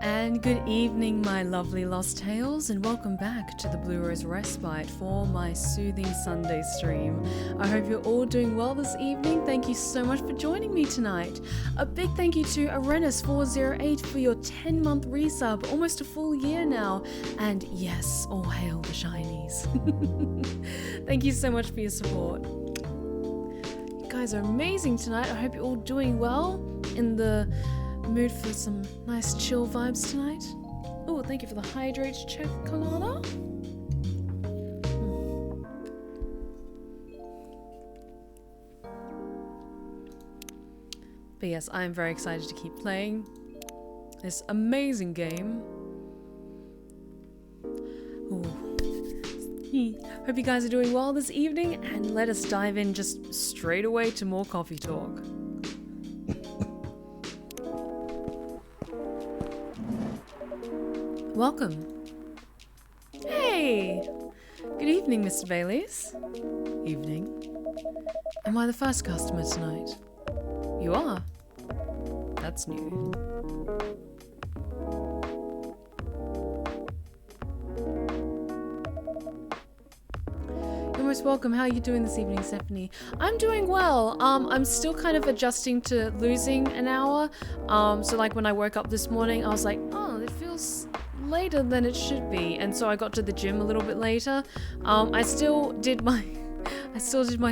And good evening, my lovely Lost Tales, and welcome back to the Blue Rose Respite for my soothing Sunday stream. I hope you're all doing well this evening. Thank you so much for joining me tonight. A big thank you to Arenas408 for your 10-month resub, almost a full year now. And yes, all hail the shinies. Thank you so much for your support. You guys are amazing tonight. I hope you're all doing well, in the mood for some nice chill vibes tonight. Oh, thank you for the hydrate check, Connolly. But yes, I am very excited to keep playing this amazing game. Ooh. Hope you guys are doing well this evening, and let us dive in just straight away to more coffee talk. Welcome. Hey! Good evening, Mr. Baileys. Evening. Am I the first customer tonight? You are? That's new. You're most welcome. How are you doing this evening, Stephanie? I'm doing well. I'm still kind of adjusting to losing an hour. So like when I woke up this morning, I was like, oh, it feels later than it should be, and so I got to the gym a little bit later. I still did my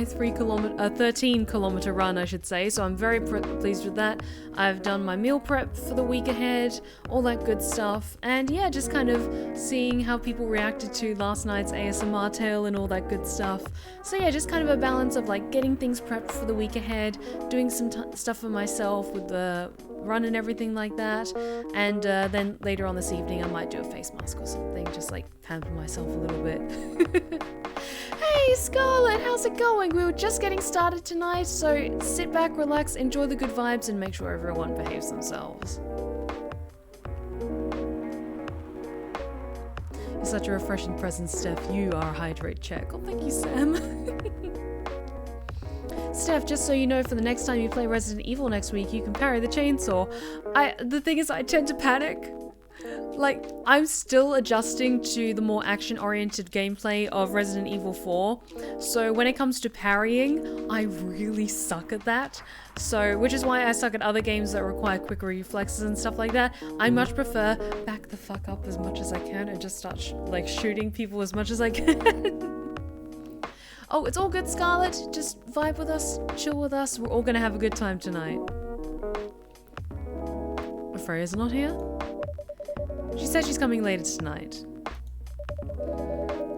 13 kilometer run, I should say, so I'm very pleased with that. I've done my meal prep for the week ahead, all that good stuff, and yeah, just kind of seeing how people reacted to last night's ASMR tale and all that good stuff. So yeah, just kind of a balance of like getting things prepped for the week ahead, doing some stuff for myself with the run and everything like that, and then later on this evening I might do a face mask or something, just like pamper myself a little bit. Hey Scarlett, how's it going? We were just getting started tonight, so sit back, relax, enjoy the good vibes, and make sure everyone behaves themselves. You're such a refreshing presence, Steph. You are a hydrate check. Oh, thank you, Sam. Steph, just so you know, for the next time you play Resident Evil next week, you can parry the chainsaw. The thing is, I tend to panic. Like, I'm still adjusting to the more action-oriented gameplay of Resident Evil 4, so when it comes to parrying, I really suck at that. So, which is why I suck at other games that require quick reflexes and stuff like that. I much prefer back the fuck up as much as I can and just start shooting people as much as I can. Oh, it's all good, Scarlett. Just vibe with us, chill with us. We're all gonna have a good time tonight. Freya's not here? She said she's coming later tonight.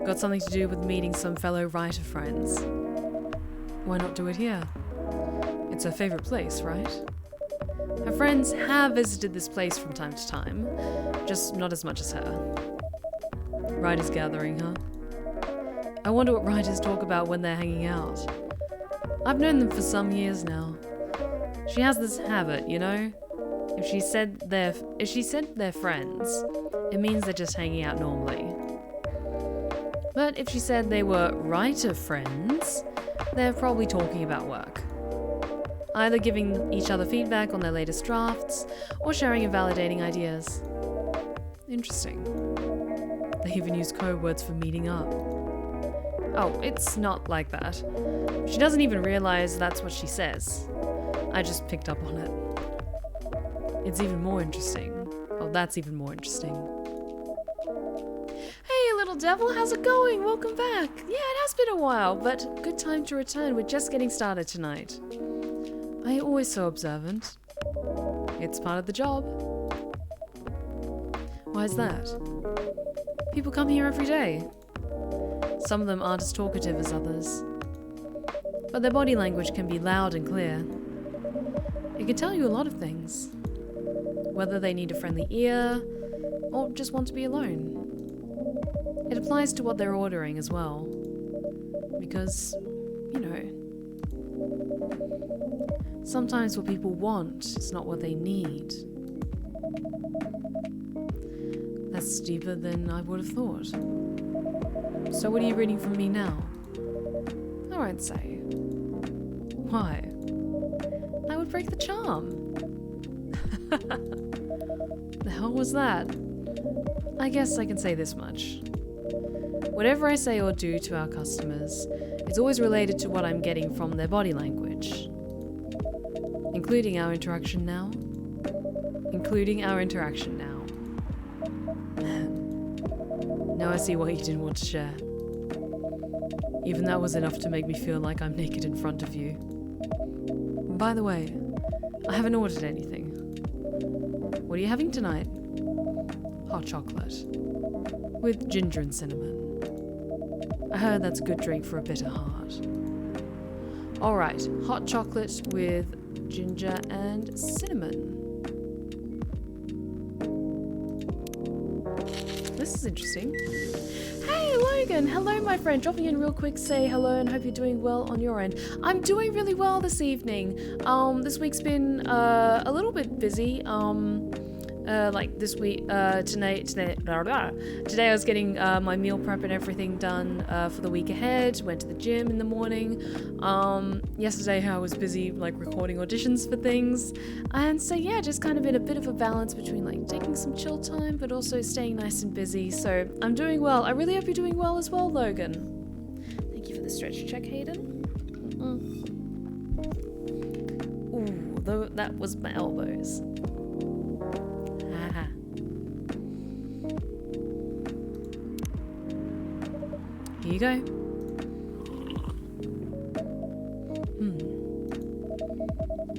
Got something to do with meeting some fellow writer friends. Why not do it here? It's her favorite place, right? Her friends have visited this place from time to time, just not as much as her. Writers gathering, huh? I wonder what writers talk about when they're hanging out. I've known them for some years now. She has this habit, you know? If she said they're friends, it means they're just hanging out normally. But if she said they were writer friends, they're probably talking about work. Either giving each other feedback on their latest drafts, or sharing and validating ideas. Interesting. They even use code words for meeting up. Oh, it's not like that. She doesn't even realize that's what she says. I just picked up on it. It's even more interesting. Oh, that's even more interesting. Hey, little devil, how's it going? Welcome back. Yeah, it has been a while, but good time to return. We're just getting started tonight. Are you always so observant? It's part of the job. Why is that? People come here every day. Some of them aren't as talkative as others, but their body language can be loud and clear. It can tell you a lot of things. Whether they need a friendly ear, or just want to be alone. It applies to what they're ordering as well. Because, you know, sometimes what people want is not what they need. That's deeper than I would have thought. So what are you reading from me now? I won't say. Why? That would break the charm. The hell was that? I guess I can say this much. Whatever I say or do to our customers, it's always related to what I'm getting from their body language. Including our interaction now. Now I see why you didn't want to share. Even that was enough to make me feel like I'm naked in front of you. By the way, I haven't ordered anything. What are you having tonight? Hot chocolate. With ginger and cinnamon. I heard that's a good drink for a bitter heart. Alright, hot chocolate with ginger and cinnamon. This is interesting. Hey Logan, hello my friend. Dropping in real quick, say hello and hope you're doing well on your end. I'm doing really well this evening. This week's been a little bit busy. Like this week, today I was getting my meal prep and everything done for the week ahead. Went to the gym in the morning. Yesterday I was busy like recording auditions for things, and so yeah, just kind of in a bit of a balance between like taking some chill time but also staying nice and busy. So I'm doing well. I really hope you're doing well as well, Logan. Thank you for the stretch check, Hayden. Ooh, though that was my elbows. Here you go.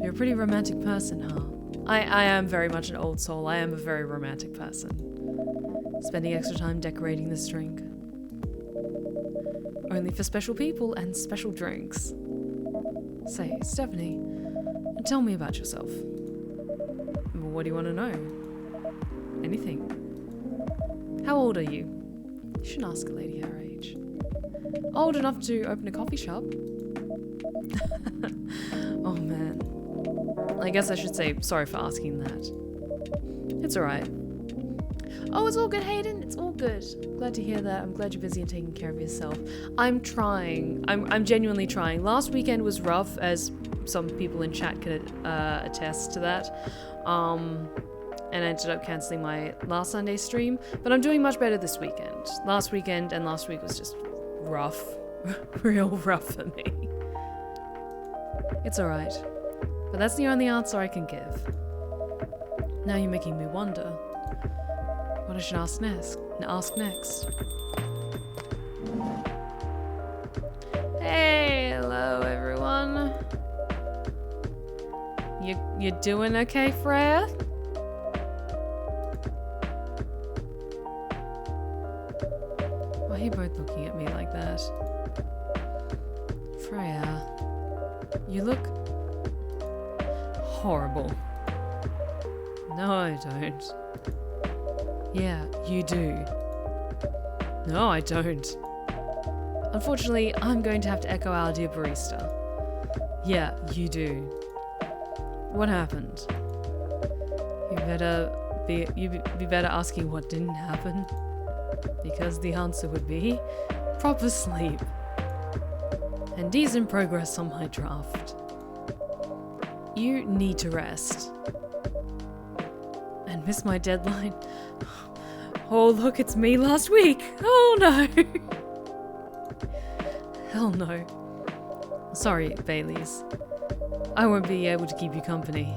You're a pretty romantic person, huh? I am very much an old soul. I am a very romantic person. Spending extra time decorating this drink. Only for special people and special drinks. Say, Stephanie, tell me about yourself. What do you want to know? Anything. How old are you? You shouldn't ask a lady her age. Old enough to open a coffee shop? Oh man. I guess I should say sorry for asking that. It's alright. Oh, it's all good, Hayden. It's all good. Glad to hear that. I'm glad you're busy and taking care of yourself. I'm trying. I'm genuinely trying. Last weekend was rough, as some people in chat could attest to that. And I ended up cancelling my last Sunday stream, but I'm doing much better this weekend. Last weekend and last week was just rough. Real rough for me. It's alright. But that's the only answer I can give. Now you're making me wonder what I should ask next. Hey, hello everyone. You doing okay, Freya? Why are you both looking at me like that? Freya, you look horrible. No, I don't. Yeah, you do. No, I don't. Unfortunately, I'm going to have to echo our dear barista. Yeah, you do. What happened? You'd be better asking what didn't happen. Because the answer would be proper sleep. And D's in progress on my draft. You need to rest. And miss my deadline. Oh, look, it's me last week. Oh, no. Hell no. Sorry, Baileys. I won't be able to keep you company.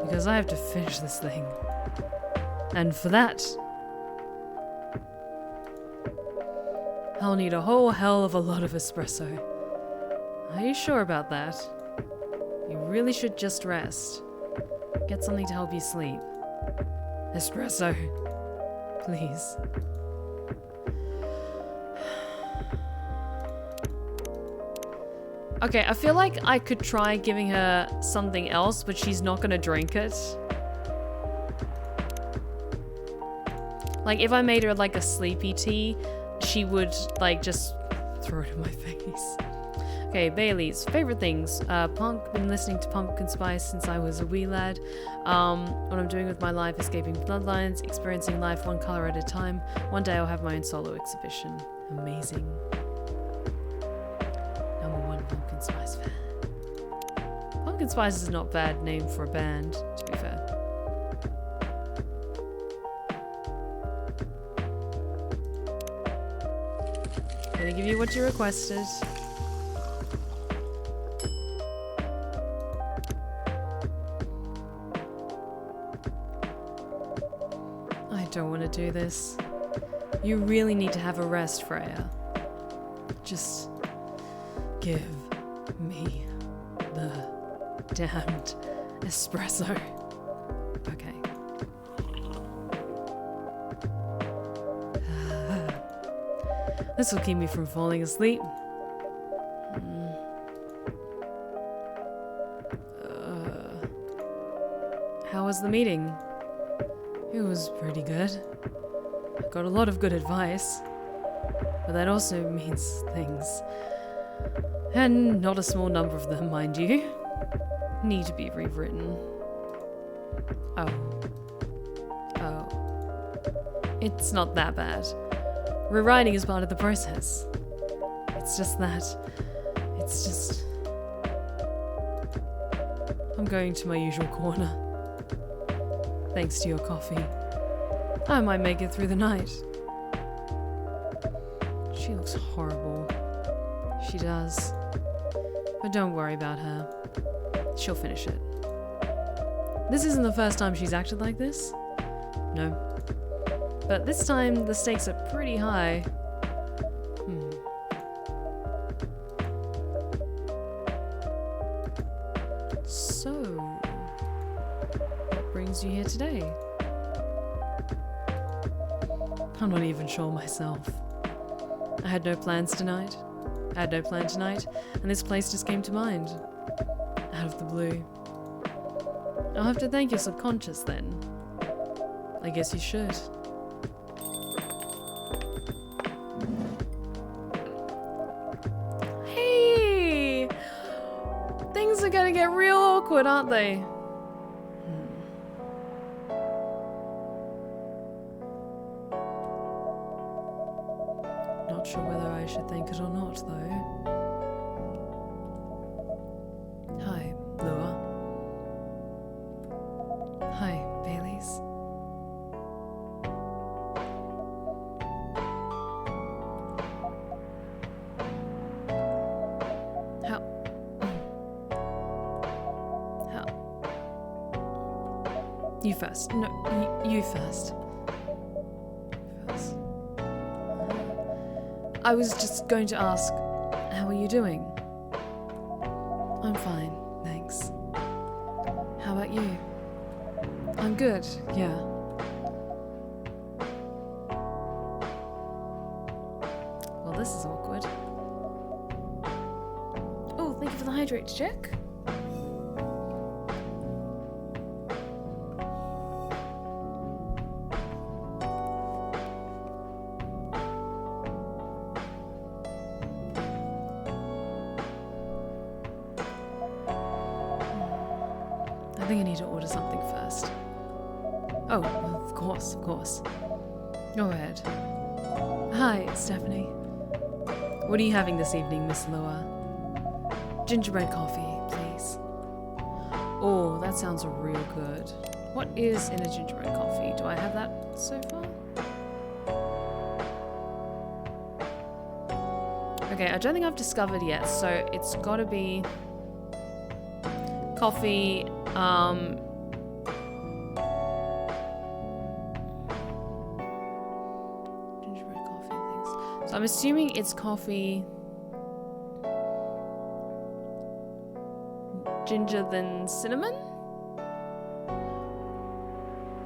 Because I have to finish this thing. And for that, I'll need a whole hell of a lot of espresso. Are you sure about that? You really should just rest. Get something to help you sleep. Espresso. Please. Okay, I feel like I could try giving her something else, but she's not gonna drink it. Like, if I made her like a sleepy tea, she would like just throw it in my face. Okay, Bailey's favorite things. Been listening to Pumpkin Spice since I was a wee lad. What I'm doing with my life, escaping bloodlines, experiencing life one color at a time. One day I'll have my own solo exhibition. Amazing. Number one Pumpkin Spice fan. Pumpkin Spice is not a bad name for a band, to be fair. gonna give you what you requested. I don't want to do this. You really need to have a rest, Freya. Just give me the damned espresso. Okay. This will keep me from falling asleep. How was the meeting? It was pretty good. I got a lot of good advice. But that also means things. And not a small number of them, mind you, need to be rewritten. Oh. It's not that bad. Rewriting is part of the process. It's just that. I'm going to my usual corner. Thanks to your coffee. I might make it through the night. She looks horrible. She does. But don't worry about her. She'll finish it. This isn't the first time she's acted like this. No. But this time, the stakes are pretty high. So, what brings you here today? I'm not even sure myself. I had no plans tonight. And this place just came to mind. Out of the blue. I'll have to thank your subconscious then. I guess you should. Hey! Things are gonna get real awkward, aren't they? Not sure whether I should thank it or not, though. Hi, Lua. Hi, Baileys. How? You first. No, you first. I was just going to ask, how are you doing? I'm fine, thanks. How about you? I'm good, yeah. Well, this is awkward. Oh, thank you for the hydrate check. I think I need to order something first. Oh, of course. Go ahead. Hi, Stephanie. What are you having this evening, Miss Lua? Gingerbread coffee, please. Oh, that sounds real good. What is in a gingerbread coffee? Do I have that so far? Okay, I don't think I've discovered yet, so it's gotta be coffee, gingerbread coffee things. So I'm assuming it's coffee, ginger then cinnamon?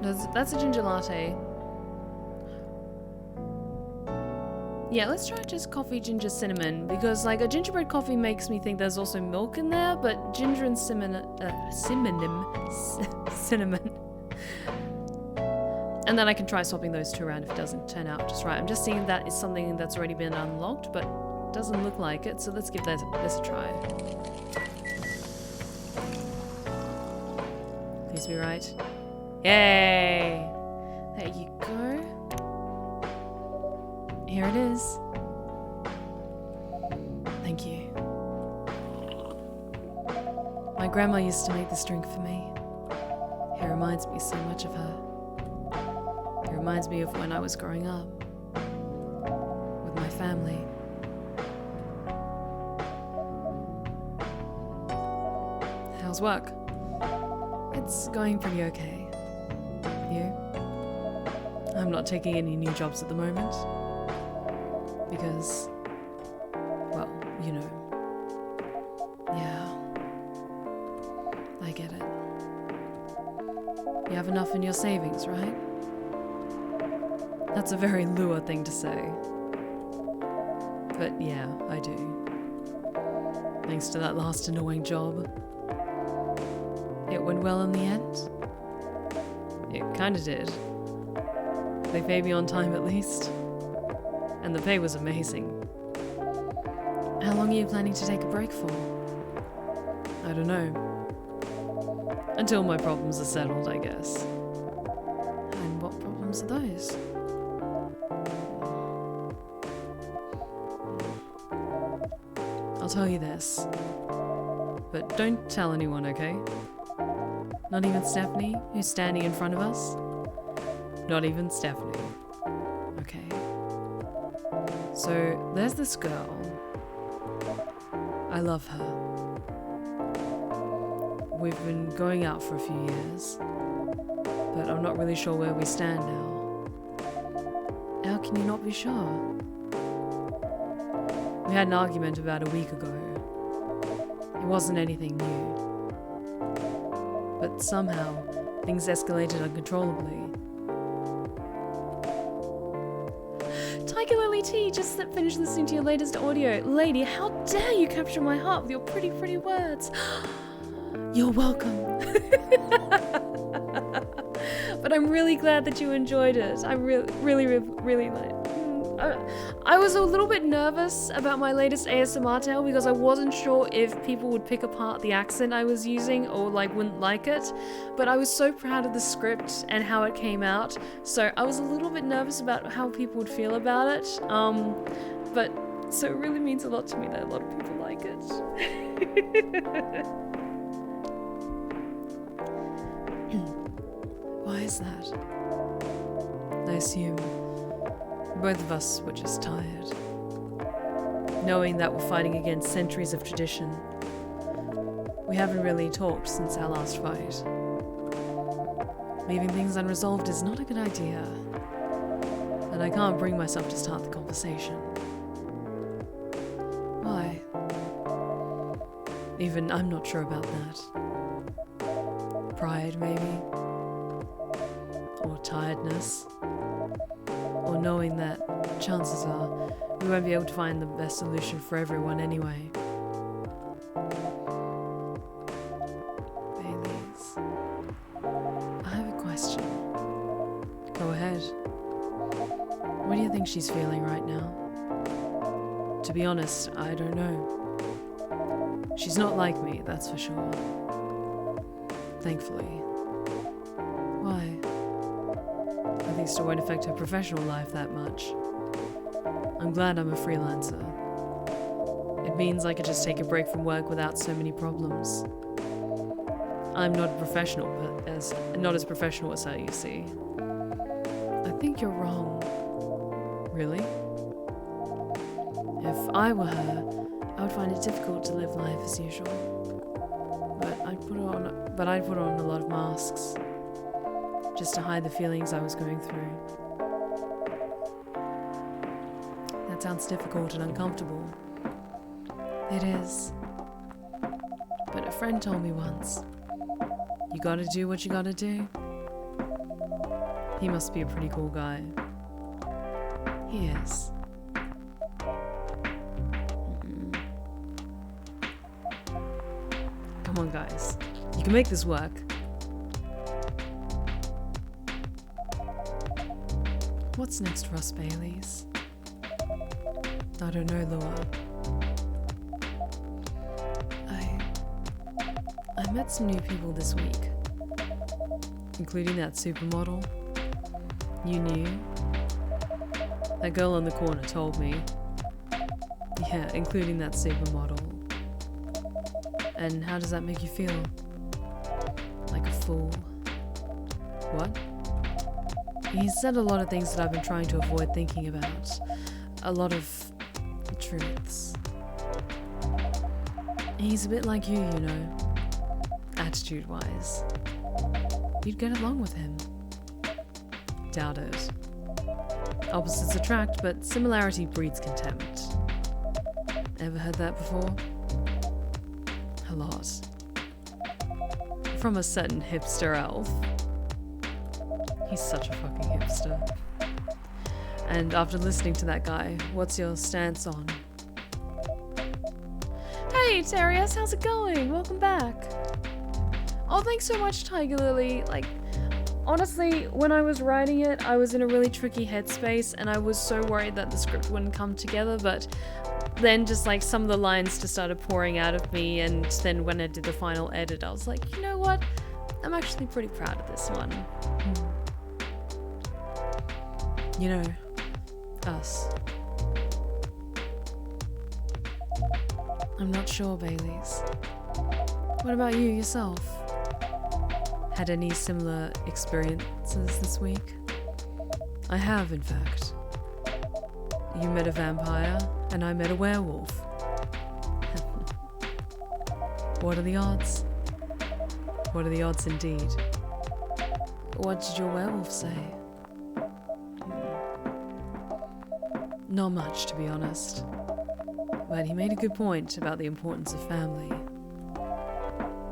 No, that's a ginger latte. Yeah, let's try just coffee, ginger, cinnamon, because like a gingerbread coffee makes me think there's also milk in there, but ginger and cinnamon. And then I can try swapping those two around if it doesn't turn out just right. I'm just seeing that is something that's already been unlocked, but doesn't look like it, so let's give this a try. Please be right. Yay! There you go. Here it is. Thank you. My grandma used to make this drink for me. It reminds me so much of her. It reminds me of when I was growing up. With my family. How's work? It's going pretty okay. You? I'm not taking any new jobs at the moment. Because, well, you know. Yeah. I get it. You have enough in your savings, right? That's a very lure thing to say. But yeah, I do. Thanks to that last annoying job. It went well in the end? It kinda did. They paid me on time at least. And the pay was amazing. How long are you planning to take a break for? I don't know. Until my problems are settled, I guess. And what problems are those? I'll tell you this. But don't tell anyone, okay? Not even Stephanie, who's standing in front of us? Not even Stephanie. Okay. So, there's this girl. I love her. We've been going out for a few years, but I'm not really sure where we stand now. How can you not be sure? We had an argument about a week ago. It wasn't anything new. But somehow, things escalated uncontrollably. Tiger T, just finished listening to your latest audio. Lady, how dare you capture my heart with your pretty, pretty words. You're welcome. But I'm really glad that you enjoyed it. I really like. I was a little bit nervous about my latest ASMR tale because I wasn't sure if people would pick apart the accent I was using or wouldn't like it, but I was so proud of the script and how it came out, so I was a little bit nervous about how people would feel about it, but so it really means a lot to me that a lot of people like it. Why is that? I assume both of us were just tired, knowing that we're fighting against centuries of tradition. We haven't really talked since our last fight. Leaving things unresolved is not a good idea, and I can't bring myself to start the conversation. Why? Even I'm not sure about that. Pride, maybe? Or tiredness? Or knowing that chances are we won't be able to find the best solution for everyone anyway. Baileys, I have a question. Go ahead. What do you think she's feeling right now? To be honest, I don't know. She's not like me, that's for sure. Thankfully. Why? At least it won't affect her professional life that much. I'm glad I'm a freelancer. It means I could just take a break from work without so many problems. I'm not a professional, not as professional as her, you see. I think you're wrong. Really? If I were her, I would find it difficult to live life as usual. But I'd put on a lot of masks, just to hide the feelings I was going through. That sounds difficult and uncomfortable. It is. But a friend told me once, you gotta do what you gotta do. He must be a pretty cool guy. He is. Come on, guys. You can make this work. What's next for us, Baileys? I don't know, Lua. I met some new people this week, including that supermodel. You knew? That girl on the corner told me. Yeah, including that supermodel. And how does that make you feel? Like a fool? What? He said a lot of things that I've been trying to avoid thinking about. A lot of truths. He's a bit like you know. attitude-wise. You'd get along with him. Doubt it. Opposites attract, but similarity breeds contempt. Ever heard that before? A lot. From a certain hipster elf. He's such a fucking hipster. And after listening to that guy, what's your stance on? Hey, Terius, how's it going? Welcome back. Oh, thanks so much, Tiger Lily. Like, honestly, when I was writing it, I was in a really tricky headspace, and I was so worried that the script wouldn't come together, but then just like some of the lines just started pouring out of me, and then when I did the final edit, I was like, you know what? I'm actually pretty proud of this one. You know, us. I'm not sure, Baileys. What about you yourself? Had any similar experiences this week? I have, in fact. You met a vampire, and I met a werewolf. What are the odds? What are the odds indeed? What did your werewolf say? Not much, to be honest. But he made a good point about the importance of family.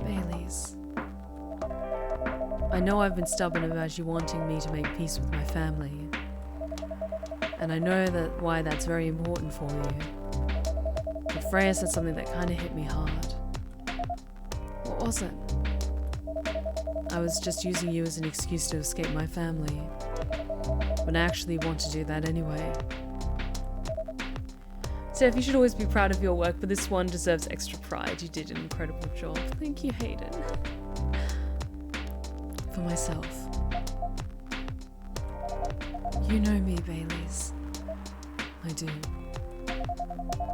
Baileys. I know I've been stubborn about you wanting me to make peace with my family. And I know that why that's very important for you. But Freya said something that kind of hit me hard. What was it? I was just using you as an excuse to escape my family. But I actually want to do that anyway. Steph, you should always be proud of your work, but this one deserves extra pride. You did an incredible job. Thank you, Hayden. For myself. You know me, Baileys. I do.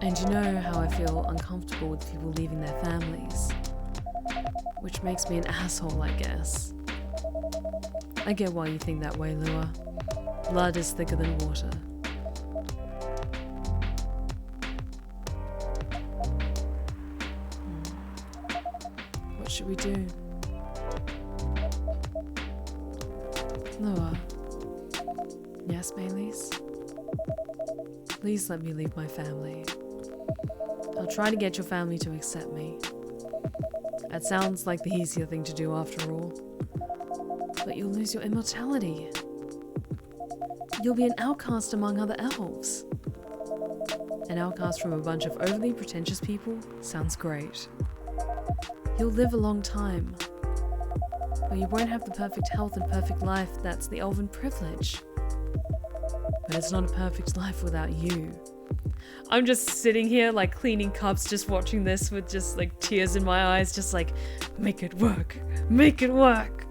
And you know how I feel uncomfortable with people leaving their families. Which makes me an asshole, I guess. I get why you think that way, Lua. Blood is thicker than water. What should we do? Lua. Yes, Baileys? Please let me leave my family. I'll try to get your family to accept me. That sounds like the easier thing to do after all. But you'll lose your immortality. You'll be an outcast among other elves. An outcast from a bunch of overly pretentious people sounds great. You'll live a long time. But you won't have the perfect health and perfect life that's the elven privilege. But it's not a perfect life without you. I'm just sitting here like cleaning cups, just watching this with just like tears in my eyes, just like, make it work, make it work.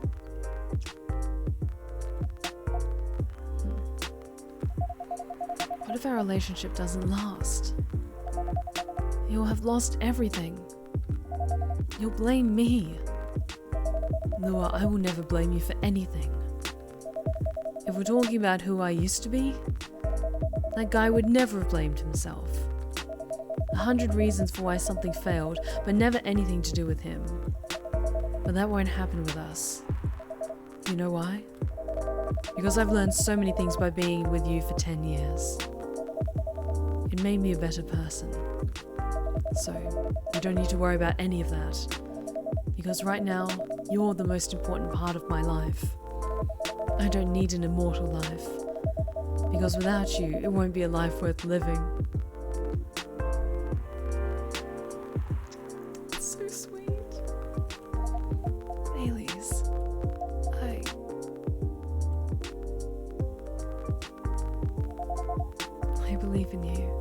What if our relationship doesn't last? You'll have lost everything. You'll blame me. Lua, I will never blame you for anything. If we're talking about who I used to be, that guy would never have blamed himself. 100 reasons for why something failed, but never anything to do with him. But that won't happen with us. You know why? Because I've learned so many things by being with you for 10 years. It made me a better person. So, you don't need to worry about any of that. Because right now, you're the most important part of my life. I don't need an immortal life. Because without you, it won't be a life worth living. It's so sweet. Baileys, I believe in you.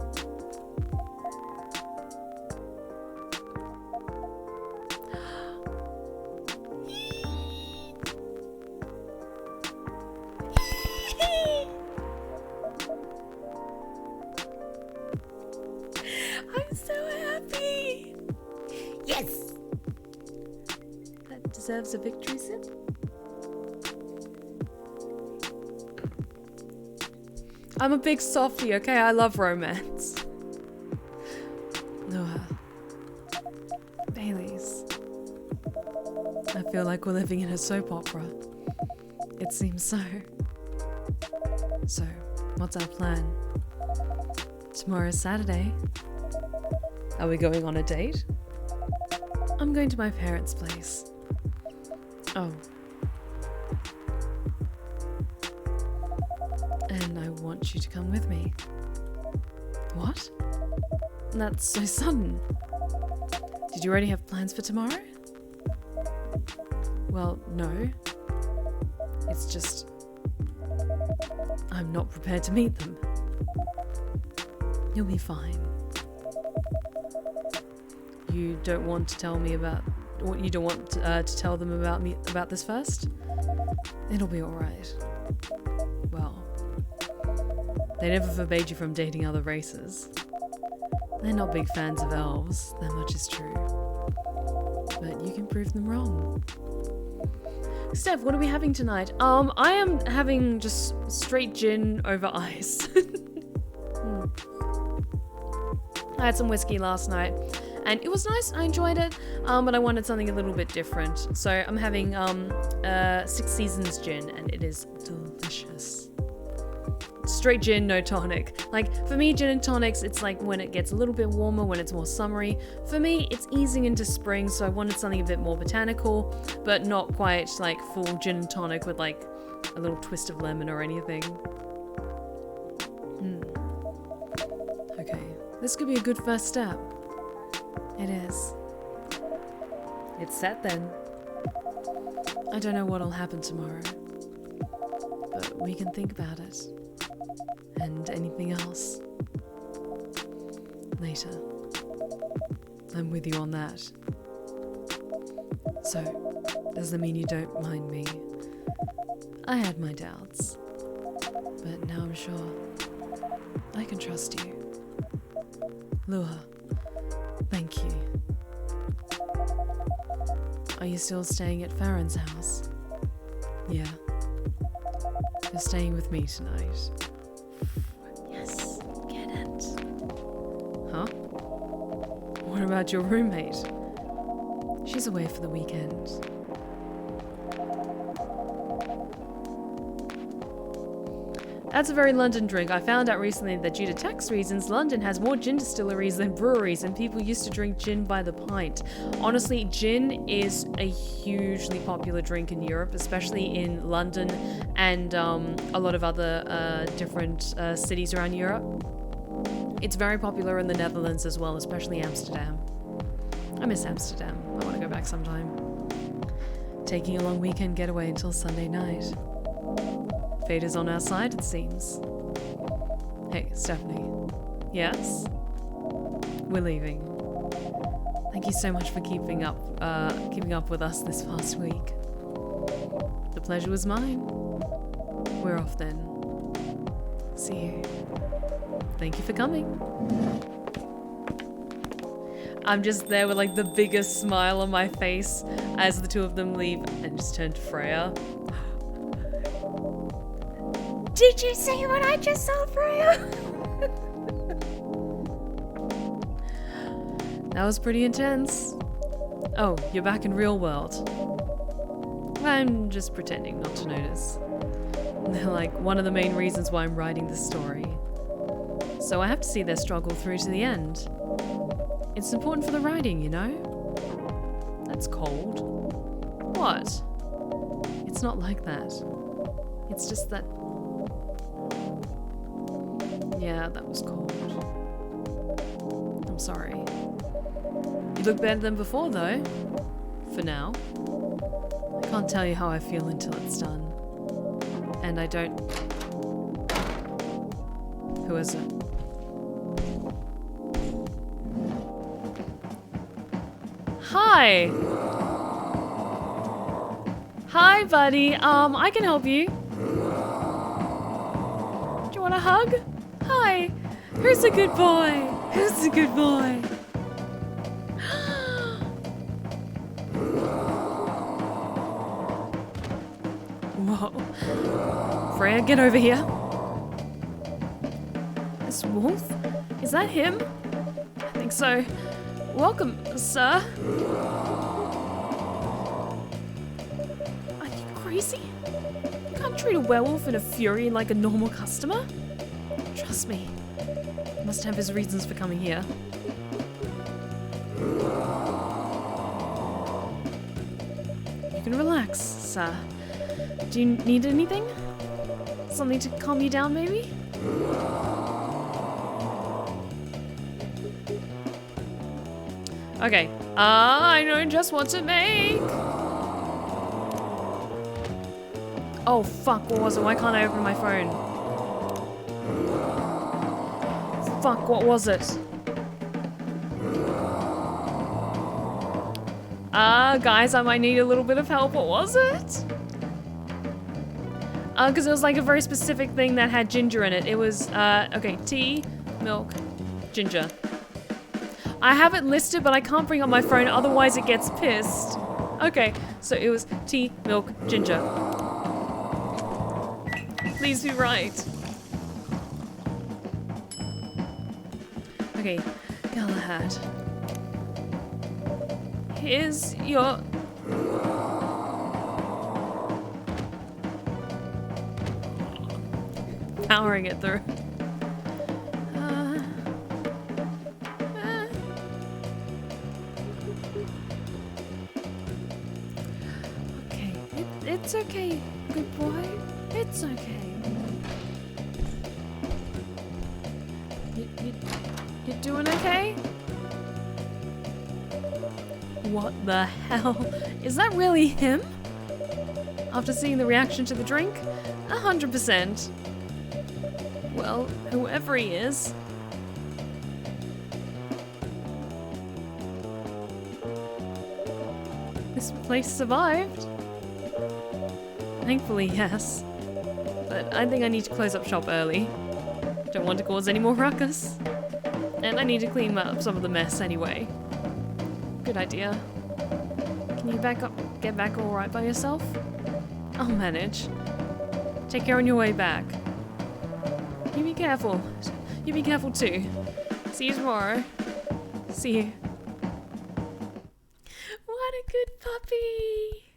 I'm so happy! Yes! That deserves a victory sip. I'm a big softie, okay? I love romance. Noah. Baileys. feel like we're living in a soap opera. It seems so. So, what's our plan? Tomorrow's Saturday. Are we going on a date? I'm going to my parents' place. Oh. And I want you to come with me. What? That's so sudden. Did you already have plans for tomorrow? Well, no. It's just... I'm not prepared to meet them. You'll be fine. You don't want to tell me about... You don't want to tell them about this first? It'll be alright. Well... They never forbade you from dating other races. They're not big fans of elves, that much is true. But you can prove them wrong. Steph, what are we having tonight? I am having just straight gin over ice. I had some whiskey last night, and it was nice, I enjoyed it, but I wanted something a little bit different. So I'm having 6 Seasons gin, and it is delicious. Straight gin, no tonic. Like, for me, gin and tonics, it's like when it gets a little bit warmer, when it's more summery. For me, it's easing into spring, so I wanted something a bit more botanical, but not quite like full gin and tonic with like a little twist of lemon or anything. Okay, this could be a good first step. It is. It's set then. I don't know what'll happen tomorrow, but we can think about it. And anything else. Later. I'm with you on that. So, does that mean you don't mind me? I had my doubts. But now I'm sure I can trust you. Lua, thank you. Are you still staying at Farron's house? Yeah. You're staying with me tonight. Yes, get it. Huh? What about your roommate? She's away for the weekend. That's a very London drink. I found out recently that due to tax reasons, London has more gin distilleries than breweries, and people used to drink gin by the pint. Honestly, gin is a hugely popular drink in Europe, especially in London and a lot of other different cities around Europe. It's very popular in the Netherlands as well, especially Amsterdam. I miss Amsterdam. I want to go back sometime. Taking a long weekend getaway until Sunday night. Fate is on our side, it seems. Hey, Stephanie. Yes? We're leaving. Thank you so much for keeping up with us this past week. The pleasure was mine. We're off then. See you. Thank you for coming. I'm just there with like the biggest smile on my face as the two of them leave, and just turn to Freya. Did you see what I just saw, Freya? That was pretty intense. Oh, you're back in real world. I'm just pretending not to notice. They're like one of the main reasons why I'm writing this story. So I have to see their struggle through to the end. It's important for the writing, you know? That's cold. What? It's not like that. It's just that... Yeah, that was cold. I'm sorry. You look better than before, though. For now. I can't tell you how I feel until it's done. And I don't... Who is it? Hi! Hi, buddy. I can help you. Do you want a hug? Hi. Who's a good boy? Who's a good boy? Whoa. Freya, get over here. This wolf? Is that him? I think so. Welcome, sir. crazy? You can't treat a werewolf in a fury like a normal customer. Trust me. He must have his reasons for coming here. You can relax, sir. Do you need anything? Something to calm you down, maybe? Okay. I know just what to make. Oh fuck, what was it? Why can't I open my phone? Fuck, what was it? Guys, I might need a little bit of help. What was it? Because it was like a very specific thing that had ginger in it. It was, okay, tea, milk, ginger. I have it listed, but I can't bring up my phone, otherwise it gets pissed. Okay, so it was tea, milk, ginger. Please be right. Okay, Galahad. Here's your... powering it through. Okay, it's okay, good boy. It's okay. You doing okay? What the hell? Is that really him? After seeing the reaction to the drink? 100%. Well, whoever he is. This place survived. Thankfully, yes. But I think I need to close up shop early. Don't want to cause any more ruckus. And I need to clean up some of the mess anyway. Good idea. Can you get back all right by yourself? I'll manage. Take care on your way back. You be careful. You be careful too. See you tomorrow. See you. What a good puppy.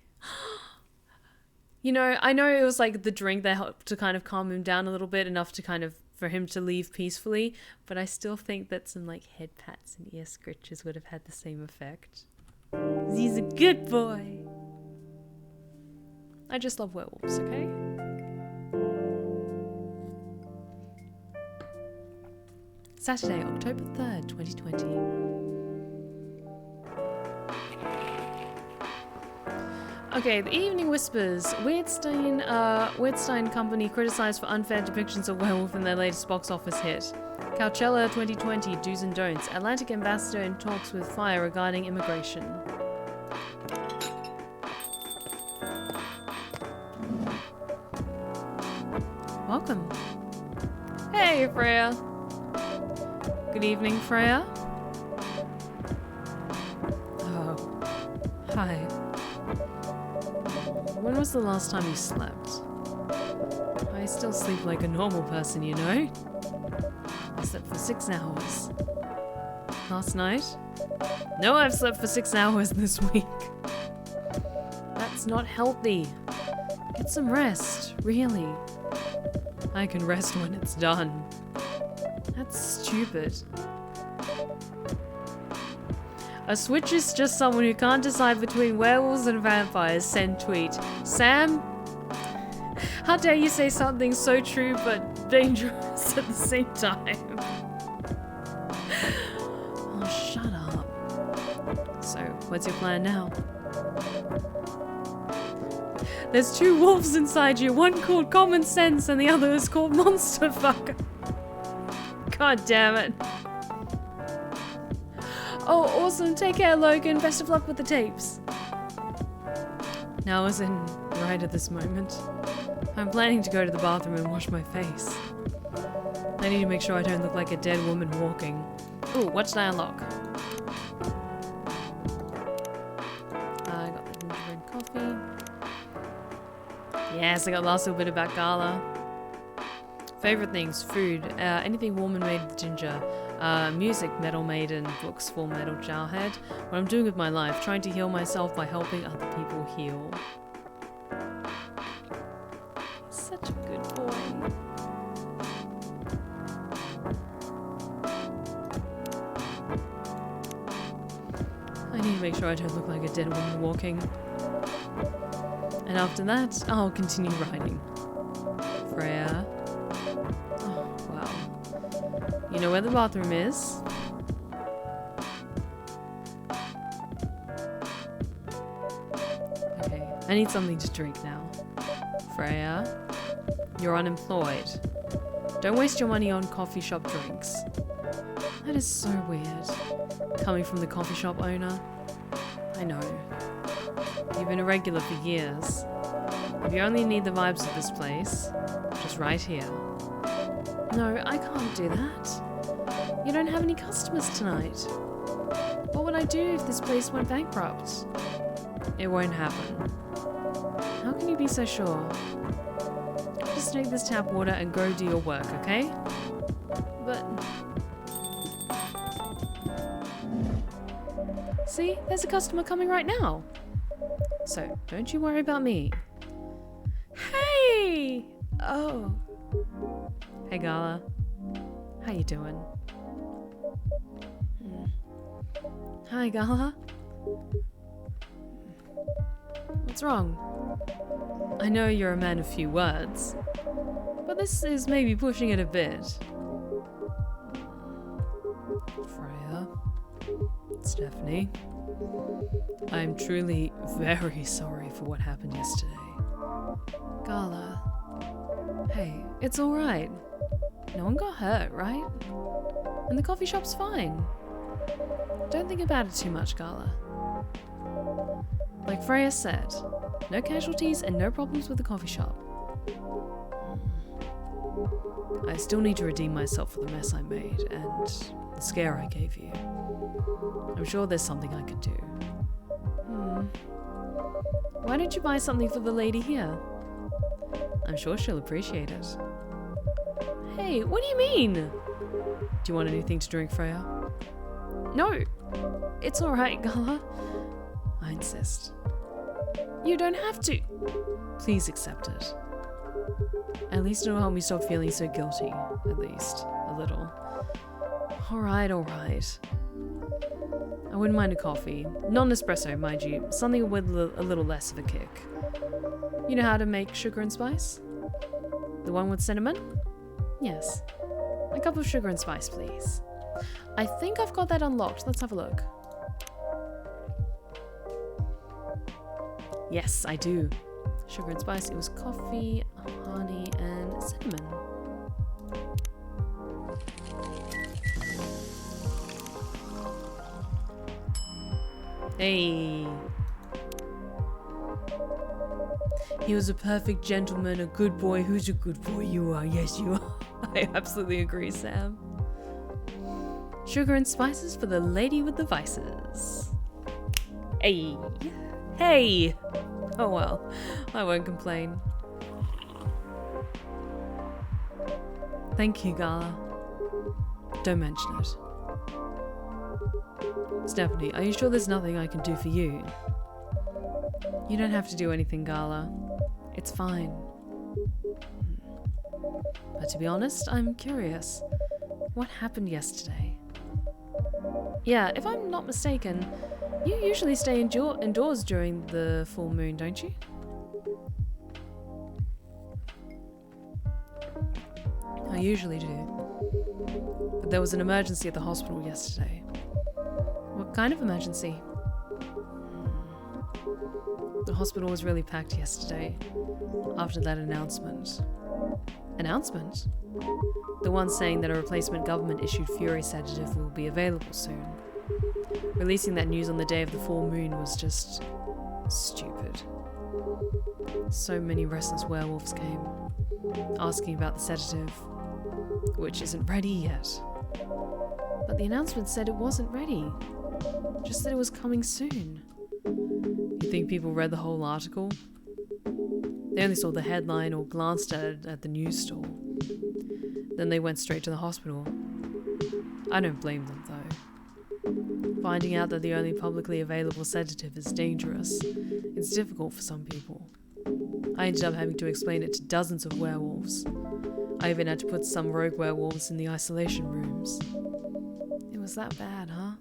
You know, I know it was like the drink that helped to kind of calm him down a little bit, enough to kind of for him to leave peacefully, but I still think that some like head pats and ear scritches would have had the same effect. He's a good boy. I just love werewolves, okay? Saturday, October 3rd, 2020. Okay, the Evening Whispers. Weirdstein Company criticized for unfair depictions of werewolf in their latest box office hit. Coachella 2020, Do's and Don'ts. Atlantic ambassador in talks with Fire regarding immigration. Welcome. Hey, Freya. Good evening, Freya. Oh, hi. When was the last time you slept? I still sleep like a normal person, you know? I slept for 6 hours. Last night? No, I've slept for 6 hours this week. That's not healthy. Get some rest, really. I can rest when it's done. That's stupid. A switch is just someone who can't decide between werewolves and vampires. Send tweet. Sam? How dare you say something so true but dangerous at the same time? Oh, shut up. So, what's your plan now? There's 2 wolves inside you, one called Common Sense and the other is called Monster Fucker. God damn it. Oh, awesome. Take care, Logan. Best of luck with the tapes. Now, as in, right at this moment, I'm planning to go to the bathroom and wash my face. I need to make sure I don't look like a dead woman walking. Ooh, what's I unlock? I got the gingerbread coffee. Yes, I got the last little bit about Gala. Favorite things, food, anything warm and made with ginger. Music, Metal Maiden, books, Full Metal Jarhead. What I'm doing with my life, trying to heal myself by helping other people heal. make sure I don't look like a dead woman walking. And after that, I'll continue riding. Freya. Oh, wow. You know where the bathroom is? Okay, I need something to drink now. Freya, you're unemployed. Don't waste your money on coffee shop drinks. That is so weird. Coming from the coffee shop owner. I know. You've been a regular for years. If you only need the vibes of this place, just right here. No, I can't do that. You don't have any customers tonight. What would I do if this place went bankrupt? It won't happen. How can you be so sure? Just take this tap water and go do your work, okay? But... See, there's a customer coming right now. So, don't you worry about me. Hey! Oh. Hey, Gala. How you doing? Hi, Gala. What's wrong? I know you're a man of few words, but this is maybe pushing it a bit. Freya. Stephanie. I'm truly very sorry for what happened yesterday. Gala. Hey, it's alright. No one got hurt, right? And the coffee shop's fine. Don't think about it too much, Gala. Like Freya said, no casualties and no problems with the coffee shop. I still need to redeem myself for the mess I made and the scare I gave you. I'm sure there's something I could do. Why don't you buy something for the lady here? I'm sure she'll appreciate it. Hey, what do you mean? Do you want anything to drink, Freya? No, it's alright, Gala. I insist. You don't have to. Please accept it. At least it'll help me stop feeling so guilty. At least, a little. Alright, alright. I wouldn't mind a coffee. Not an espresso, mind you. Something with a little less of a kick. You know how to make sugar and spice? The one with cinnamon? Yes. A cup of sugar and spice, please. I think I've got that unlocked. Let's have a look. Yes, I do. Sugar and spice. It was coffee, honey, and cinnamon. Hey. He was a perfect gentleman, a good boy. Who's a good boy? You are. Yes, you are. I absolutely agree, Sam. Sugar and spices for the lady with the vices. Hey. Hey. Oh well, I won't complain. Thank you, Gala. Don't mention it. Stephanie, are you sure there's nothing I can do for you? You don't have to do anything, Gala. It's fine. But to be honest, I'm curious. What happened yesterday? Yeah, if I'm not mistaken, you usually stay indoors during the full moon, don't you? I usually do. But there was an emergency at the hospital yesterday. What kind of emergency? The hospital was really packed yesterday, after that announcement. Announcement? The one saying that a replacement government-issued Fury sedative will be available soon. Releasing that news on the day of the full moon was just... stupid. So many restless werewolves came, asking about the sedative, which isn't ready yet. But the announcement said it wasn't ready, just that it was coming soon. You think people read the whole article? They only saw the headline or glanced at it at the news stall. Then they went straight to the hospital. I don't blame them, though. Finding out that the only publicly available sedative is dangerous, it's difficult for some people. I ended up having to explain it to dozens of werewolves. I even had to put some rogue werewolves in the isolation rooms. It was that bad, huh?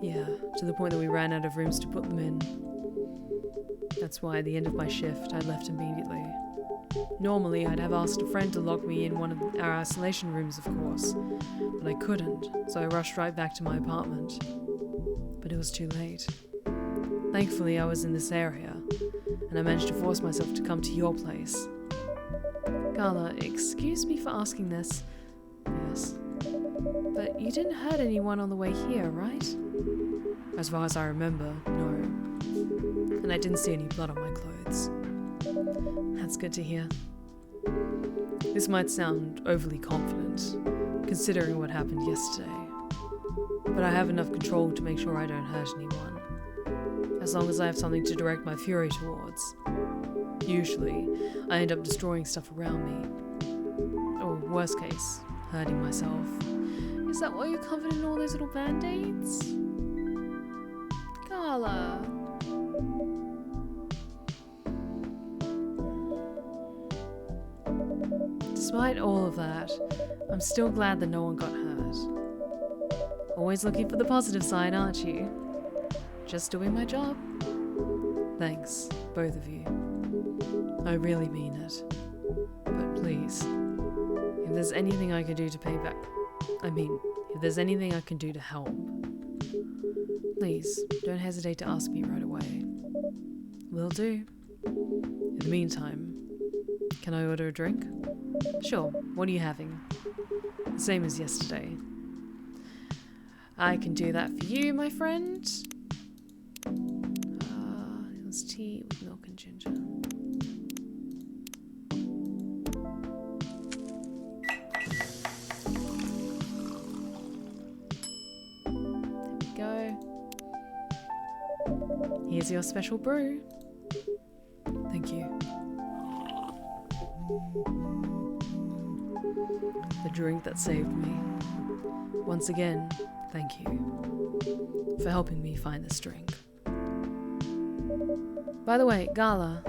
Yeah. to the point that we ran out of rooms to put them in. That's why at the end of my shift, I left immediately. Normally, I'd have asked a friend to lock me in one of our isolation rooms, of course, but I couldn't, so I rushed right back to my apartment. But it was too late. Thankfully, I was in this area, and I managed to force myself to come to your place. Carla, excuse me for asking this. Yes. But you didn't hurt anyone on the way here, right? As far as I remember, no. And I didn't see any blood on my clothes. That's good to hear. This might sound overly confident, considering what happened yesterday. But I have enough control to make sure I don't hurt anyone. As long as I have something to direct my fury towards. Usually, I end up destroying stuff around me. Or worst case, hurting myself. Is that why you're covered in all those little band-aids? Carla. Despite all of that, I'm still glad that no one got hurt. Always looking for the positive side, aren't you? Just doing my job. Thanks, both of you. I really mean it. But please, if there's anything I can do to pay back... if there's anything I can do to help, please don't hesitate to ask me right away. Will do. In the meantime, can I order a drink? Sure, what are you having? The same as yesterday. I can do that for you, my friend. It was tea with milk and ginger. There we go. Here's your special brew. Thank you. The drink that saved me. Once again, thank you for helping me find this drink. By the way, Gala,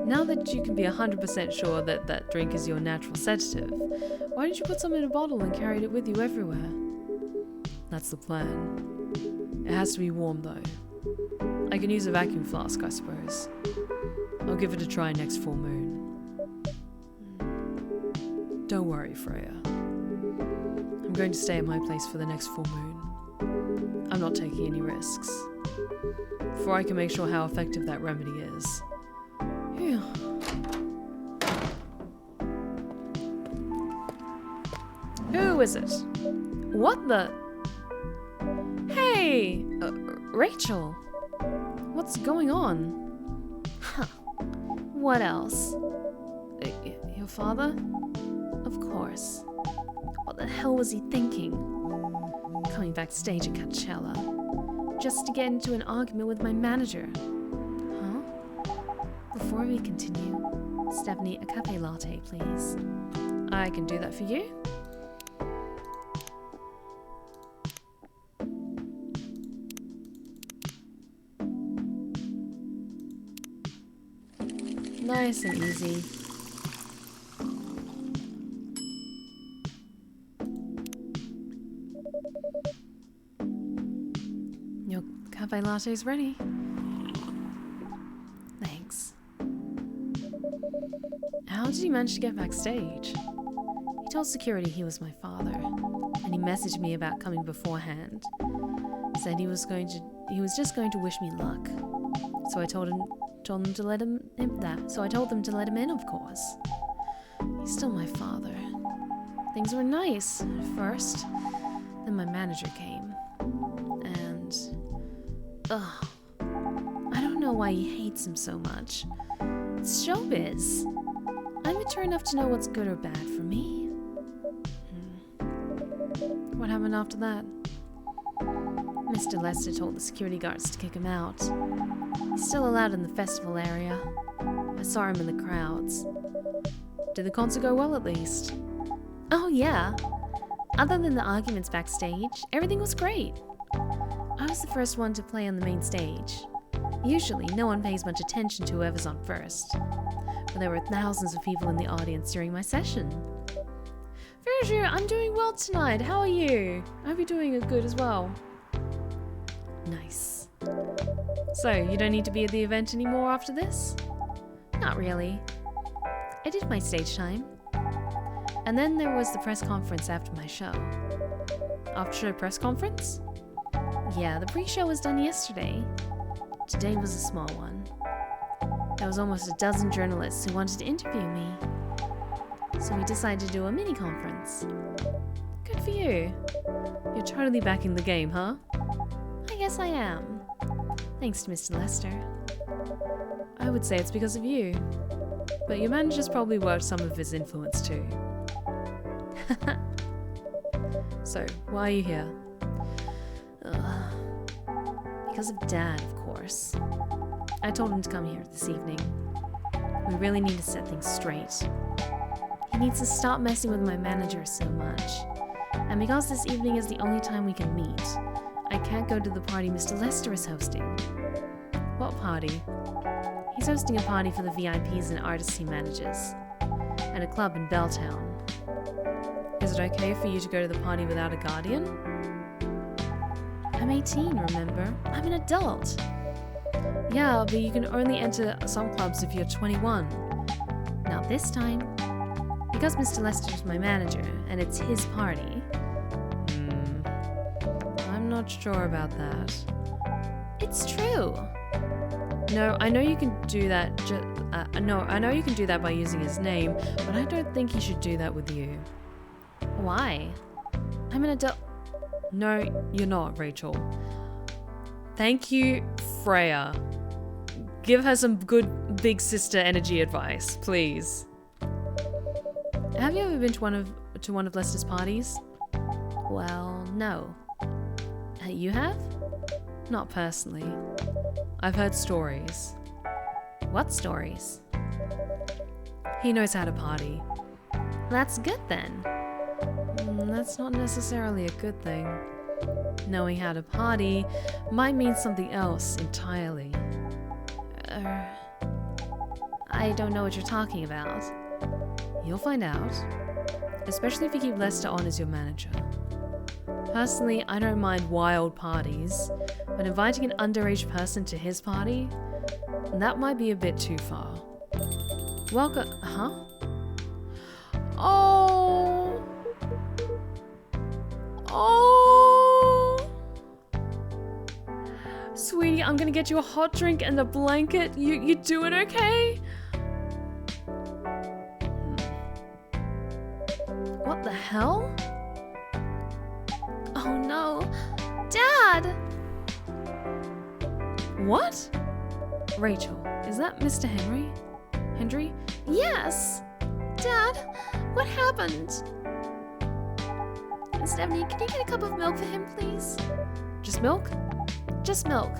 now that you can be 100% sure that that drink is your natural sedative, why didn't you put some in a bottle and carried it with you everywhere? That's the plan. It has to be warm though. I can use a vacuum flask, I suppose. I'll give it a try next full moon. Don't worry, Freya. I'm going to stay at my place for the next full moon. I'm not taking any risks. Before I can make sure how effective that remedy is. Phew. Who is it? What the? Hey! Rachel! What's going on? Huh. What else? Your father? Of course. What the hell was he thinking? Coming backstage at Coachella. Just to get into an argument with my manager. Huh? Before we continue, Stephanie, a cafe latte, please. I can do that for you. Nice and easy. Your cafe latte is ready. Thanks. How did he manage to get backstage? He told security he was my father, and he messaged me about coming beforehand. Said he was just going to wish me luck. So I told them to let him in, of course. He's still my father. Things were nice at first. Then my manager came. And I don't know why he hates him so much. It's showbiz. I'm mature enough to know what's good or bad for me. What happened after that? Mr. Lester told the security guards to kick him out. He's still allowed in the festival area. I saw him in the crowds. Did the concert go well at least? Oh yeah. Other than the arguments backstage, everything was great. I was the first one to play on the main stage. Usually, no one pays much attention to whoever's on first. But there were thousands of people in the audience during my session. Virgil, I'm doing well tonight. How are you? I hope you're doing good as well. Nice. So, you don't need to be at the event anymore after this? Not really. I did my stage time. And then there was the press conference after my show. After-show press conference? Yeah, the pre-show was done yesterday. Today was a small one. There was almost a dozen journalists who wanted to interview me. So we decided to do a mini-conference. Good for you. You're totally back in the game, huh? I guess I am. Thanks to Mr. Lester. I would say it's because of you. But your manager's probably worked some of his influence too. So, why are you here? Because of Dad, of course. I told him to come here this evening. We really need to set things straight. He needs to stop messing with my manager so much. And because this evening is the only time we can meet, I can't go to the party Mr. Lester is hosting. What party? He's hosting a party for the VIPs and artists he manages, at a club in Belltown. Is it okay for you to go to the party without a guardian? I'm 18, remember? I'm an adult. Yeah, but you can only enter some clubs if you're 21. Not this time. Because Mr. Lester's my manager, and it's his party. I'm not sure about that. It's true. No, I know you can do that. I know you can do that by using his name, but I don't think he should do that with you. Why? I'm an adult. No, you're not, Rachel. Thank you, Freya. Give her some good big sister energy advice, please. Have you ever been to one of Lester's parties? Well, no. You have? Not personally. I've heard stories. What stories? He knows how to party. That's good then. That's not necessarily a good thing. Knowing how to party might mean something else entirely. I don't know what you're talking about. You'll find out. Especially if you keep Lester on as your manager. Personally, I don't mind wild parties, but inviting an underage person to his party, that might be a bit too far. Welcome, huh? Oh! Sweetie, I'm gonna get you a hot drink and a blanket. You doing okay? What the hell? Oh no. Dad! What? Rachel, is that Mr. Henry? Hendry? Yes! Dad, what happened? Stephanie, can you get a cup of milk for him, please? Just milk? Just milk.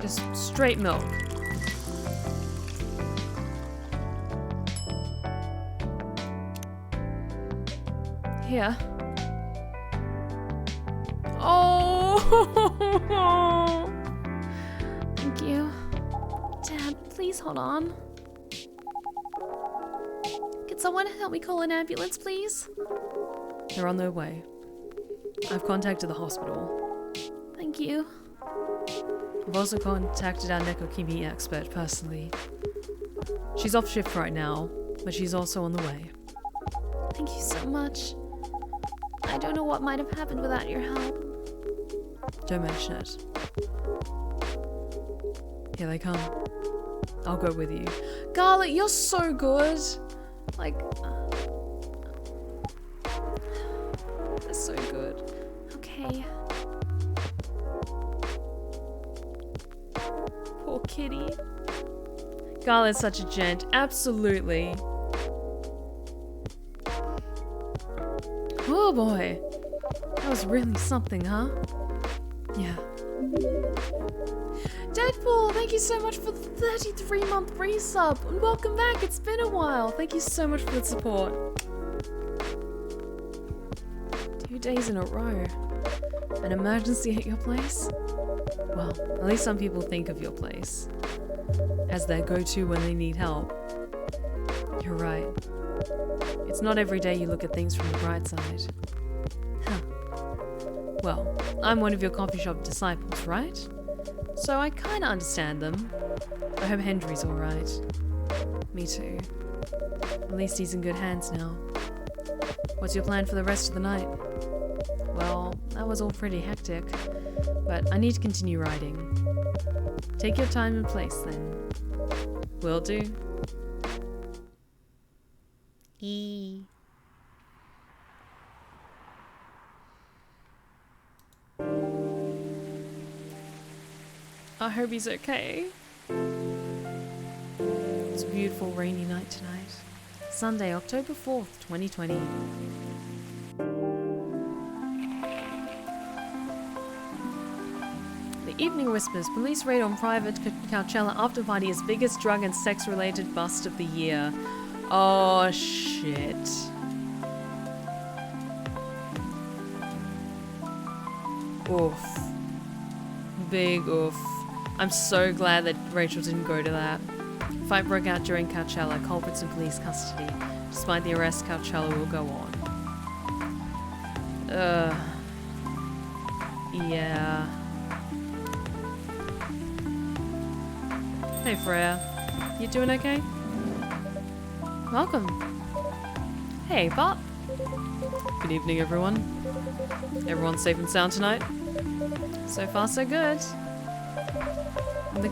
Just straight milk. Here. Oh! Thank you. Dad, please hold on. Could someone help me call an ambulance, please? They're on their way. I've contacted the hospital. Thank you. I've also contacted our Nekokimi expert personally. She's off shift right now, but she's also on the way. Thank you so much. I don't know what might have happened without your help. Don't mention it. Here they come. I'll go with you. Garlic, you're so good! Like... they're so good. Okay. Poor kitty. Garlic's such a gent. Absolutely. Oh boy. That was really something, huh? Yeah. Deadpool, thank you so much for the 33-month resub. And welcome back. It's been a while. Thank you so much for the support. 2 days in a row. An emergency at your place? Well, at least some people think of your place as their go-to when they need help. You're right. It's not every day you look at things from the bright side. Huh. Well, I'm one of your coffee shop disciples, right? So I kinda understand them. I hope Hendry's alright. Me too. At least he's in good hands now. What's your plan for the rest of the night? Well, that was all pretty hectic, but I need to continue riding. Take your time and place then. Will do. I hope he's okay. It's a beautiful rainy night tonight. Sunday, October 4th, 2020. The Evening Whispers. Police raid on private Coachella after party as biggest drug and sex related bust of the year. Oh shit. Oof. Big oof. I'm so glad that Rachel didn't go to that. Fight broke out during Coachella, culprits in police custody. Despite the arrest, Coachella will go on. Yeah. Hey Freya, you doing okay? Welcome. Hey Bart. Good evening everyone. Everyone safe and sound tonight? So far so good. When the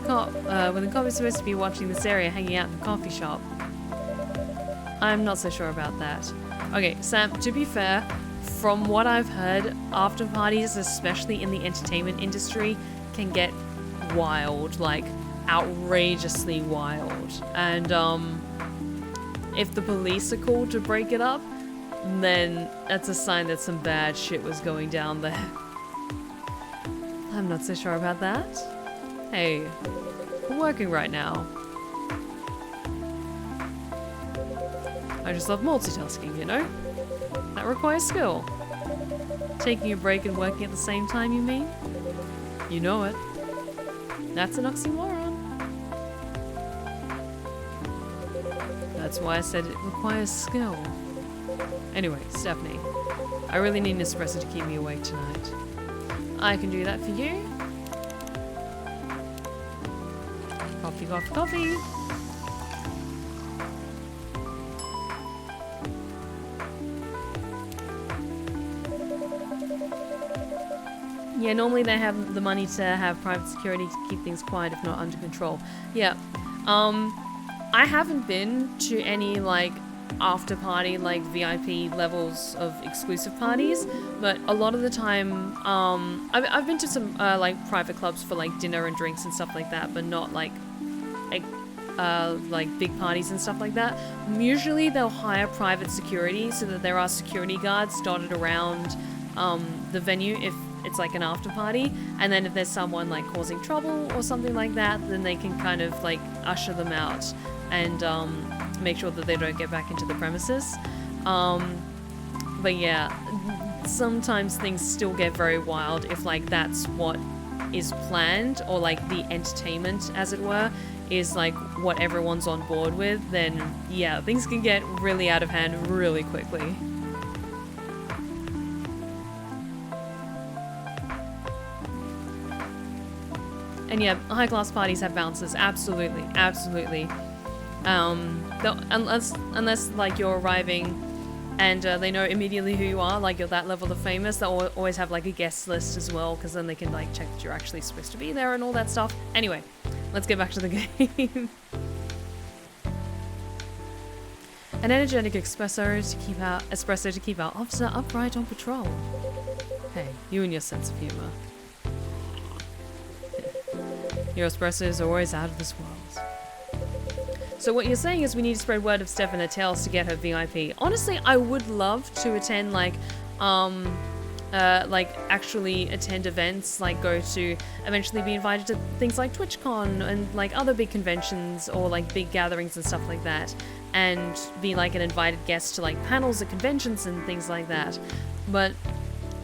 cop is supposed to be watching this area hanging out in the coffee shop. I'm not so sure about that. Okay, Sam, to be fair, from what I've heard, after parties, especially in the entertainment industry, can get wild, like outrageously wild. And if the police are called to break it up, then that's a sign that some bad shit was going down there. I'm not so sure about that. Hey, I'm working right now. I just love multitasking, you know? That requires skill. Taking a break and working at the same time, you mean? You know it. That's an oxymoron. That's why I said it requires skill. Anyway, Stephanie, I really need an espresso to keep me awake tonight. I can do that for you. Coffee, coffee, coffee. Yeah, normally they have the money to have private security to keep things quiet if not under control. Yeah. I haven't been to any, like, after party, like, VIP levels of exclusive parties, but a lot of the time, I've been to some, like, private clubs for, like, dinner and drinks and stuff like that, but not, like big parties and stuff like that. Usually they'll hire private security so that there are security guards dotted around the venue if it's like an after party, and then if there's someone like causing trouble or something like that, then they can kind of like usher them out and make sure that they don't get back into the premises. But yeah, sometimes things still get very wild if like that's what is planned, or like the entertainment, as it were, is like what everyone's on board with, then yeah, things can get really out of hand really quickly. And yeah, high-class parties have bouncers, absolutely, absolutely. Unless like you're arriving and they know immediately who you are, like you're that level of famous, they'll always have like a guest list as well, because then they can like check that you're actually supposed to be there and all that stuff. Anyway, let's get back to the game. An energetic espresso to keep our officer upright on patrol. Hey, you and your sense of humor. Your espressos are always out of this world. So what you're saying is we need to spread word of Steph and her tales to get her VIP. Honestly, I would love to attend like actually attend events, like go to eventually be invited to things like TwitchCon and like other big conventions or like big gatherings and stuff like that, and be like an invited guest to like panels at conventions and things like that. But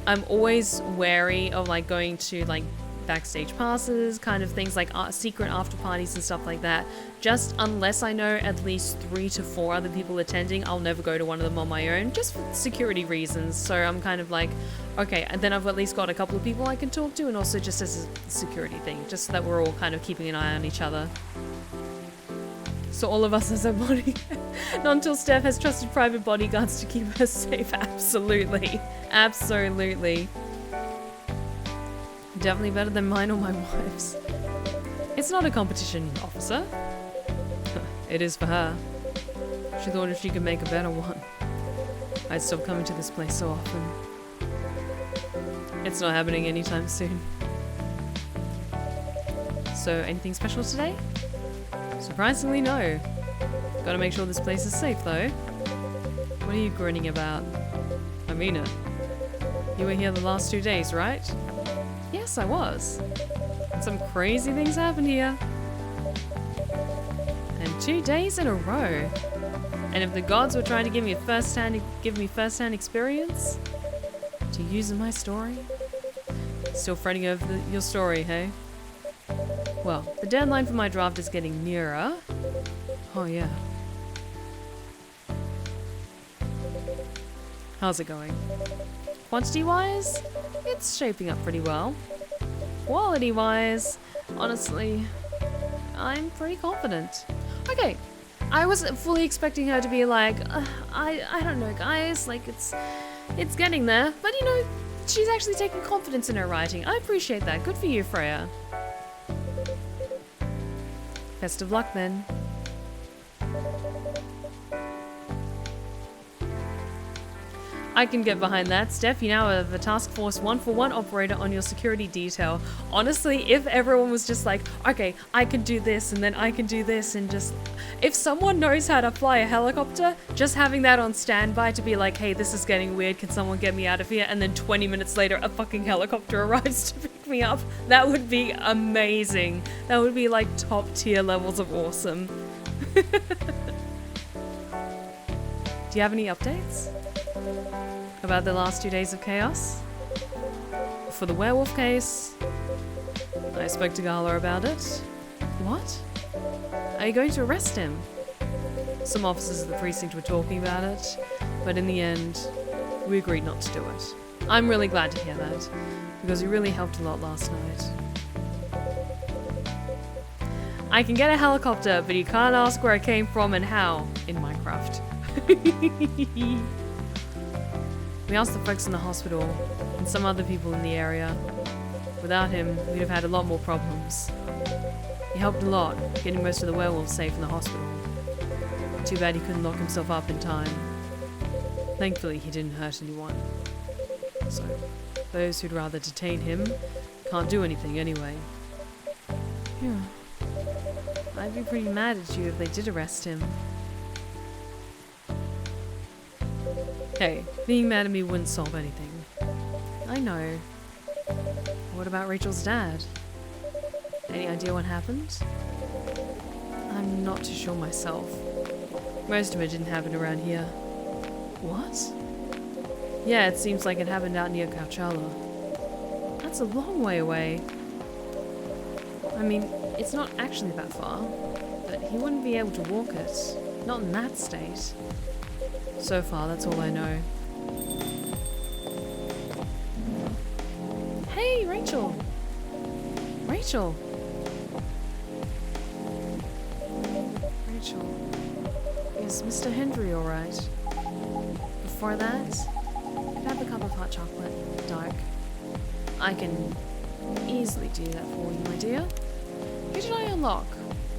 I'm always wary of like going to like backstage passes, kind of things like secret after parties and stuff like that. Just unless I know at least 3 to 4 other people attending, I'll never go to one of them on my own, just for security reasons. So I'm kind of like, okay, and then I've at least got a couple of people I can talk to, and also just as a security thing, just so that we're all kind of keeping an eye on each other. So all of us as a body. Not until Steph has trusted private bodyguards to keep her safe. Absolutely. Absolutely. Definitely better than mine or my wife's. It's not a competition, officer. It is for her. She thought if she could make a better one, I'd stop coming to this place so often. It's not happening anytime soon. So, anything special today? Surprisingly, no. Gotta make sure this place is safe, though. What are you grinning about? I mean it. You were here the last 2 days, right? Yes, I was. And some crazy things happened here. And 2 days in a row. And if the gods were trying to give me first-hand experience to use in my story, still fretting over your story, hey? Well, the deadline for my draft is getting nearer. Oh yeah. How's it going? Quantity-wise, it's shaping up pretty well. Quality-wise, honestly, I'm pretty confident. Okay, I wasn't fully expecting her to be like, I don't know, guys, like it's getting there. But you know, she's actually taking confidence in her writing. I appreciate that. Good for you, Freya. Best of luck then. I can get behind that. Steph, you now have a task force 1-for-1 operator on your security detail. Honestly, if everyone was just like, okay, I can do this and then I can do this, and just, if someone knows how to fly a helicopter, just having that on standby to be like, hey, this is getting weird, can someone get me out of here? And then 20 minutes later, a fucking helicopter arrives to pick me up. That would be amazing. That would be like top tier levels of awesome. Do you have any updates about the last 2 days of chaos? For the werewolf case, I spoke to Gala about it. What? Are you going to arrest him? Some officers of the precinct were talking about it, but in the end, we agreed not to do it. I'm really glad to hear that, because you really helped a lot last night. I can get a helicopter, but you can't ask where it came from and how in Minecraft. We asked the folks in the hospital and some other people in the area. Without him, we'd have had a lot more problems. He helped a lot, getting most of the werewolves safe in the hospital. Too bad he couldn't lock himself up in time. Thankfully, he didn't hurt anyone. So, those who'd rather detain him can't do anything anyway. Yeah. I'd be pretty mad at you if they did arrest him. Hey, being mad at me wouldn't solve anything. I know. What about Rachel's dad? Any idea what happened? I'm not too sure myself. Most of it didn't happen around here. What? Yeah, it seems like it happened out near Coachella. That's a long way away. I mean, it's not actually that far, but he wouldn't be able to walk it. Not in that state. So far, that's all I know. Hey, Rachel! Rachel! Rachel, is Mr. Hendry alright? Before that, I'd have a cup of hot chocolate, dark. I can easily do that for you, my dear. Who did I unlock?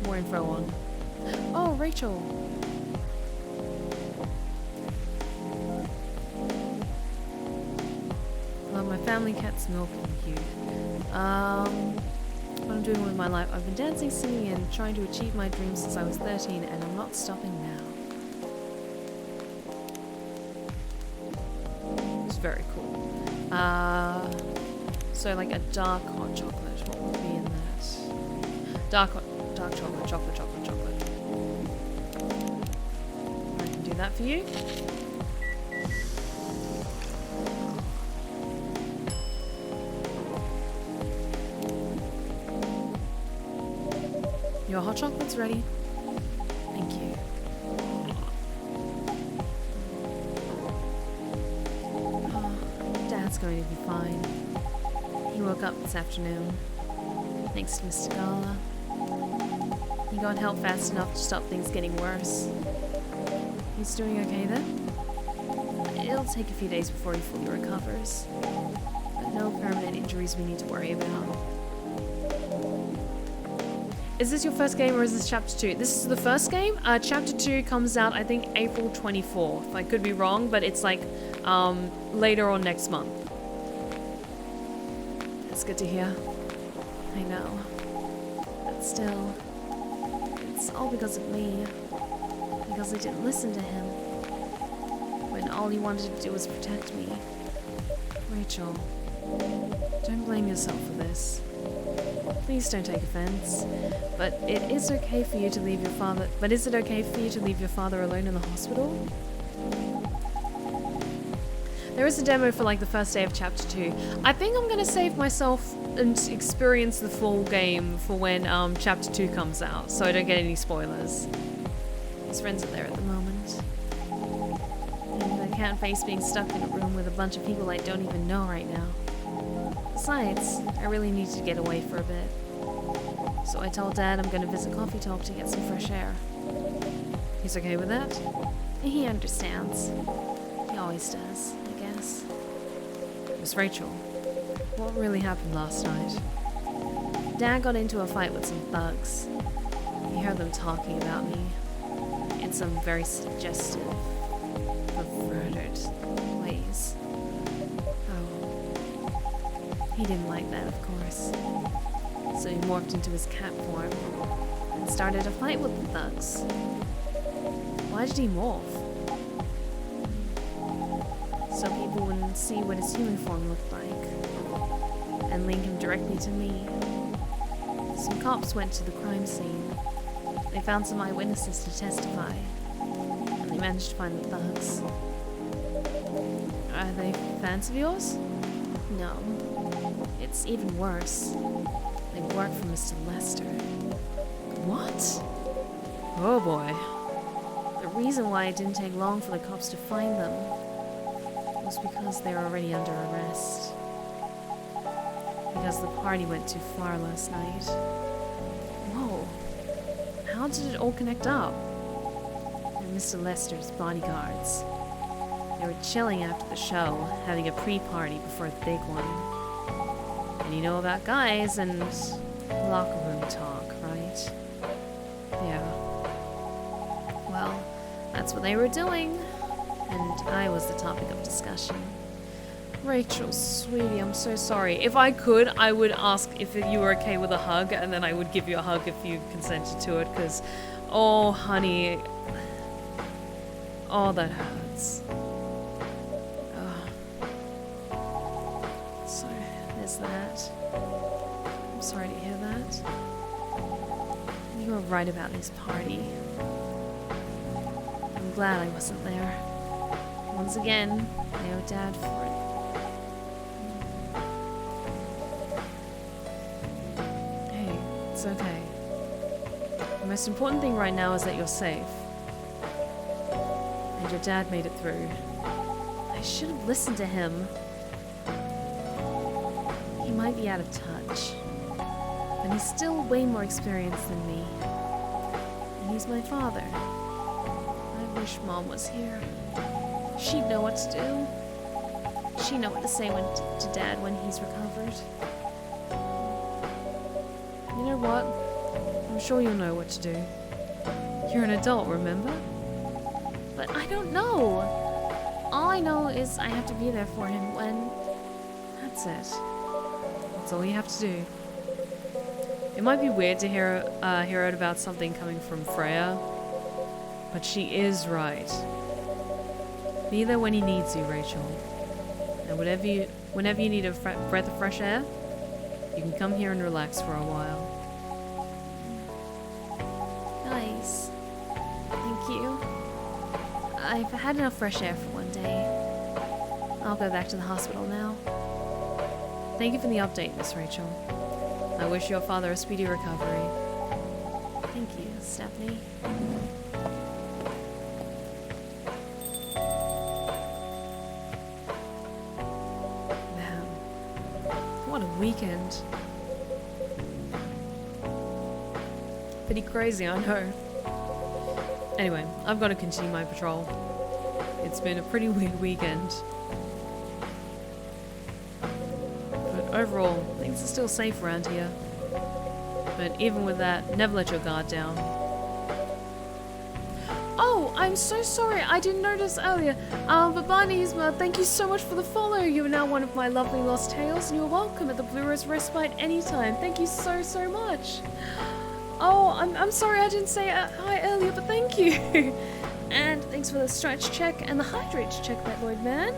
More info on. Oh, Rachel! My family cat's milking you. What I'm doing with my life. I've been dancing, singing, and trying to achieve my dreams since I was 13, and I'm not stopping now. It's very cool. So like a dark hot chocolate. What would be in that? Dark chocolate. I can do that for you. Your hot chocolate's ready. Thank you. Oh, Dad's going to be fine. He woke up this afternoon, thanks to Mr. Gala. He got help fast enough to stop things getting worse. He's doing okay then? It'll take a few days before he fully recovers, but no permanent injuries we need to worry about. Is this your first game or is this chapter 2? This is the first game. Chapter 2 comes out, I think, April 24th. I could be wrong, but it's like later on next month. It's good to hear. I know. But still, it's all because of me. Because I didn't listen to him. When all he wanted to do was protect me. Rachel, don't blame yourself for this. Please don't take offense. But it is okay for you to leave your father. But is it okay for you to leave your father alone in the hospital? There is a demo for like the first day of chapter 2. I think I'm gonna save myself and experience the full game for when chapter 2 comes out, so I don't get any spoilers. His friends are there at the moment. And I can't face being stuck in a room with a bunch of people I don't even know right now. Besides, I really need to get away for a bit. So I told Dad I'm gonna visit Coffee Talk to get some fresh air. He's okay with that? He understands. He always does, I guess. Miss Rachel, what really happened last night? Dad got into a fight with some thugs. He heard them talking about me in some very suggestive, perverted ways. Oh. He didn't like that, of course. So he morphed into his cat form and started a fight with the thugs. Why did he morph? So people wouldn't see what his human form looked like and link him directly to me. Some cops went to the crime scene. They found some eyewitnesses to testify, and they managed to find the thugs. Are they fans of yours? No. It's even worse. They work for Mr. Lester. What? Oh boy. The reason why it didn't take long for the cops to find them was because they were already under arrest. Because the party went too far last night. Whoa. How did it all connect up? They're Mr. Lester's bodyguards. They were chilling after the show, having a pre-party before the big one. And you know about guys and locker room talk, right? Yeah. Well, that's what they were doing. And I was the topic of discussion. Rachel, sweetie, I'm so sorry. If I could, I would ask if you were okay with a hug, and then I would give you a hug if you consented to it, because, oh, honey. Oh, that hurts. So, there's that. I'm sorry to hear that. You were right about this party. I'm glad I wasn't there. Once again, I owe Dad for it. Hey, it's okay. The most important thing right now is that you're safe. And your dad made it through. I should have listened to him. He might be out of touch, but he's still way more experienced than me. And he's my father. I wish Mom was here. She'd know what to do. She'd know what to say to Dad when he's recovered. You know what? I'm sure you'll know what to do. You're an adult, remember? But I don't know. All I know is I have to be there for him when... That's it. That's all you have to do. It might be weird to hear it about something coming from Freya, but she is right. Be there when he needs you, Rachel. And whenever you need a breath of fresh air, you can come here and relax for a while. Nice. Thank you. I've had enough fresh air for one day. I'll go back to the hospital now. Thank you for the update, Miss Rachel. I wish your father a speedy recovery. Thank you, Stephanie. Man, what a weekend. Pretty crazy, I know. Anyway, I've got to continue my patrol. It's been a pretty weird weekend. But overall, things are still safe around here. But even with that, never let your guard down. Oh, I'm so sorry, I didn't notice earlier. But Barney's, thank you so much for the follow. You are now one of my lovely lost tales, and you're welcome at the Blue Rose Respite anytime. Thank you so, so much. Oh, I'm sorry I didn't say hi earlier, but thank you. And thanks for the stretch check and the hydrate check, that Lloyd man.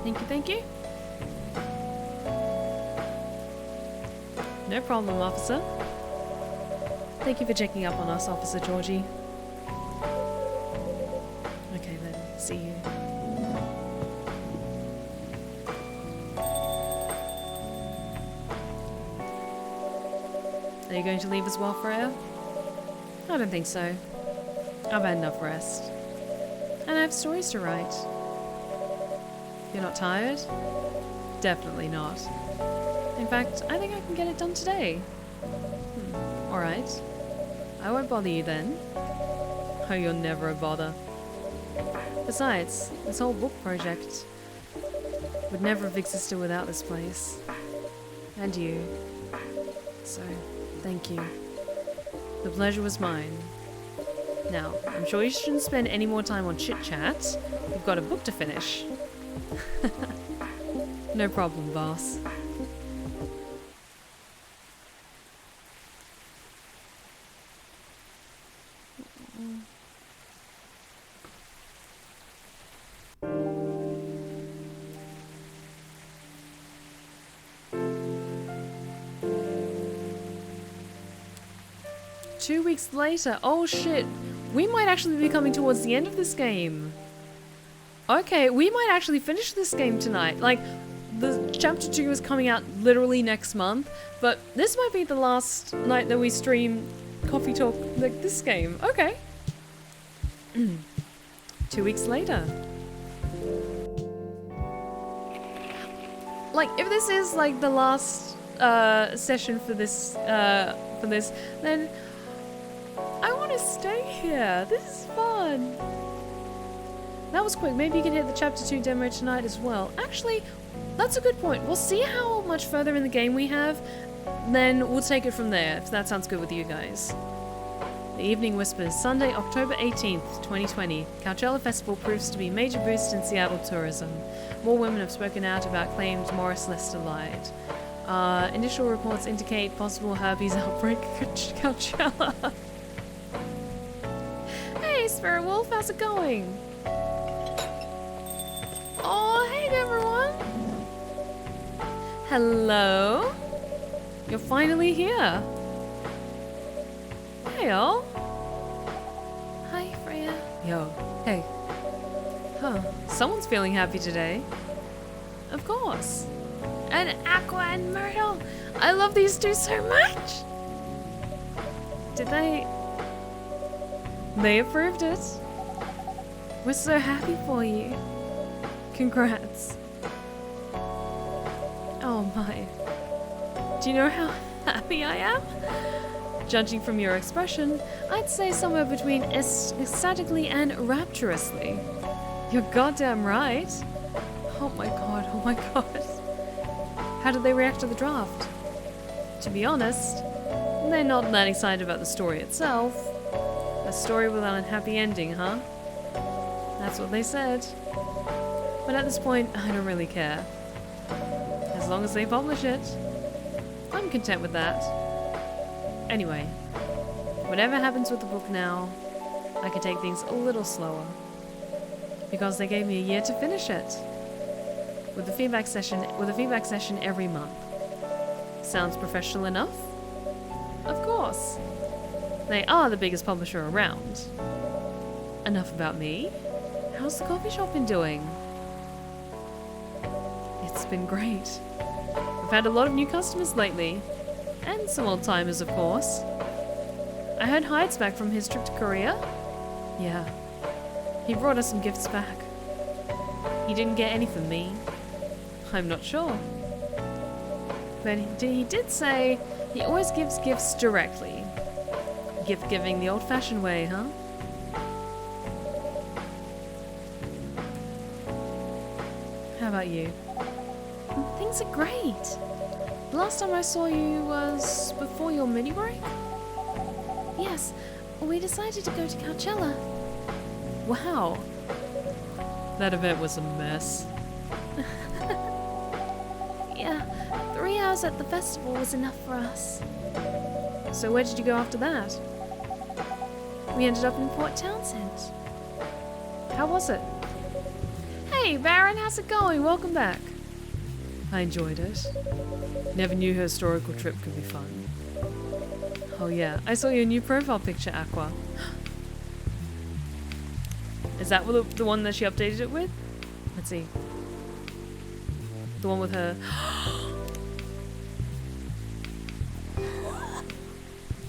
Thank you, thank you. No problem, officer. Thank you for checking up on us, Officer Georgie. Okay then, see you. Are you going to leave as well, Freya? I don't think so. I've had enough rest. And I have stories to write. You're not tired? Definitely not. In fact, I think I can get it done today. Alright. I won't bother you then. Oh, you're never a bother. Besides, this whole book project would never have existed without this place. And you. So, thank you. The pleasure was mine. Now, I'm sure you shouldn't spend any more time on chit-chat. You've got a book to finish. No problem, boss. Two weeks later. Oh shit. We might actually be coming towards the end of this game. Okay, we might actually finish this game tonight. Like, the chapter 2 is coming out literally next month, but this might be the last night that we stream Coffee Talk, like this game. Okay. 2 weeks later. Like, if this is like the last session for this, then I want to stay here. This is fun. That was quick. Maybe you can hit the chapter 2 demo tonight as well. Actually, that's a good point. We'll see how much further in the game we have, then we'll take it from there, if that sounds good with you guys. The Evening Whispers, Sunday, October 18th, 2020. Coachella Festival proves to be a major boost in Seattle tourism. More women have spoken out about claimed Morris Lester lied. Initial reports indicate possible herpes outbreak at Coachella. Hey, Spirit Wolf, how's it going? Oh, hey everyone! Hello? You're finally here. Hey y'all. Hi, Freya. Yo, hey. Huh, someone's feeling happy today. Of course. And Aqua and Myrtle. I love these two so much. Did they? They approved it. We're so happy for you. Congrats. Oh my. Do you know how happy I am? Judging from your expression, I'd say somewhere between ecstatically and rapturously. You're goddamn right. Oh my god, oh my god. How did they react to the draft? To be honest, they're not that excited about the story itself. A story with an unhappy ending, huh? That's what they said. But at this point, I don't really care. As long as they publish it, I'm content with that. Anyway, whatever happens with the book now, I can take things a little slower. Because they gave me a year to finish it. With a feedback session every month. Sounds professional enough? Of course. They are the biggest publisher around. Enough about me. How's the coffee shop been doing? It's been great. We've had a lot of new customers lately. And some old timers, of course. I heard Hyde's back from his trip to Korea. Yeah. He brought us some gifts back. He didn't get any for me. I'm not sure. But he did say he always gives gifts directly. Gift giving the old-fashioned way, huh? How about you? Things are great. The last time I saw you was before your mini break? Yes, we decided to go to Coachella. Wow. That event was a mess. Yeah, 3 hours at the festival was enough for us. So where did you go after that? We ended up in Port Townsend. How was it? Hey, Baron, how's it going? Welcome back. I enjoyed it. Never knew her historical trip could be fun. Oh yeah, I saw your new profile picture, Aqua. Is that the one that she updated it with? Let's see. The one with her...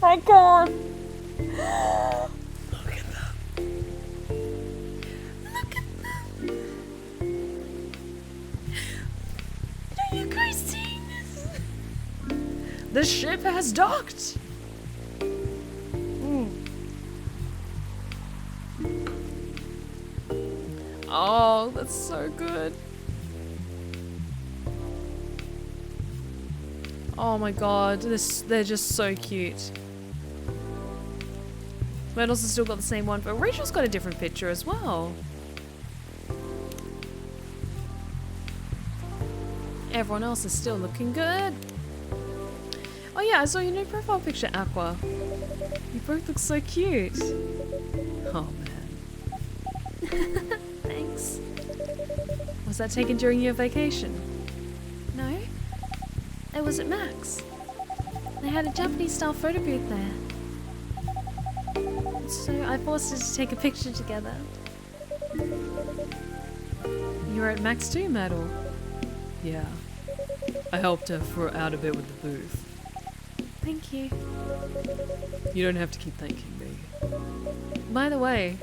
I can't. Look at them. Look at them. Are you guys seeing this? The ship has docked! Oh, that's so good. Oh my god, they're just so cute. Myrtle's has still got the same one, but Rachel's got a different picture as well. Everyone else is still looking good. Oh yeah, I saw your new profile picture, Aqua. You both look so cute. Oh man. Thanks. Was that taken during your vacation? No. It was at Max. They had a Japanese-style photo booth there. So I forced us to take a picture together. You were at Max too, Myrtle? Yeah. I helped her throw out a bit with the booth. Thank you. You don't have to keep thanking me. By the way,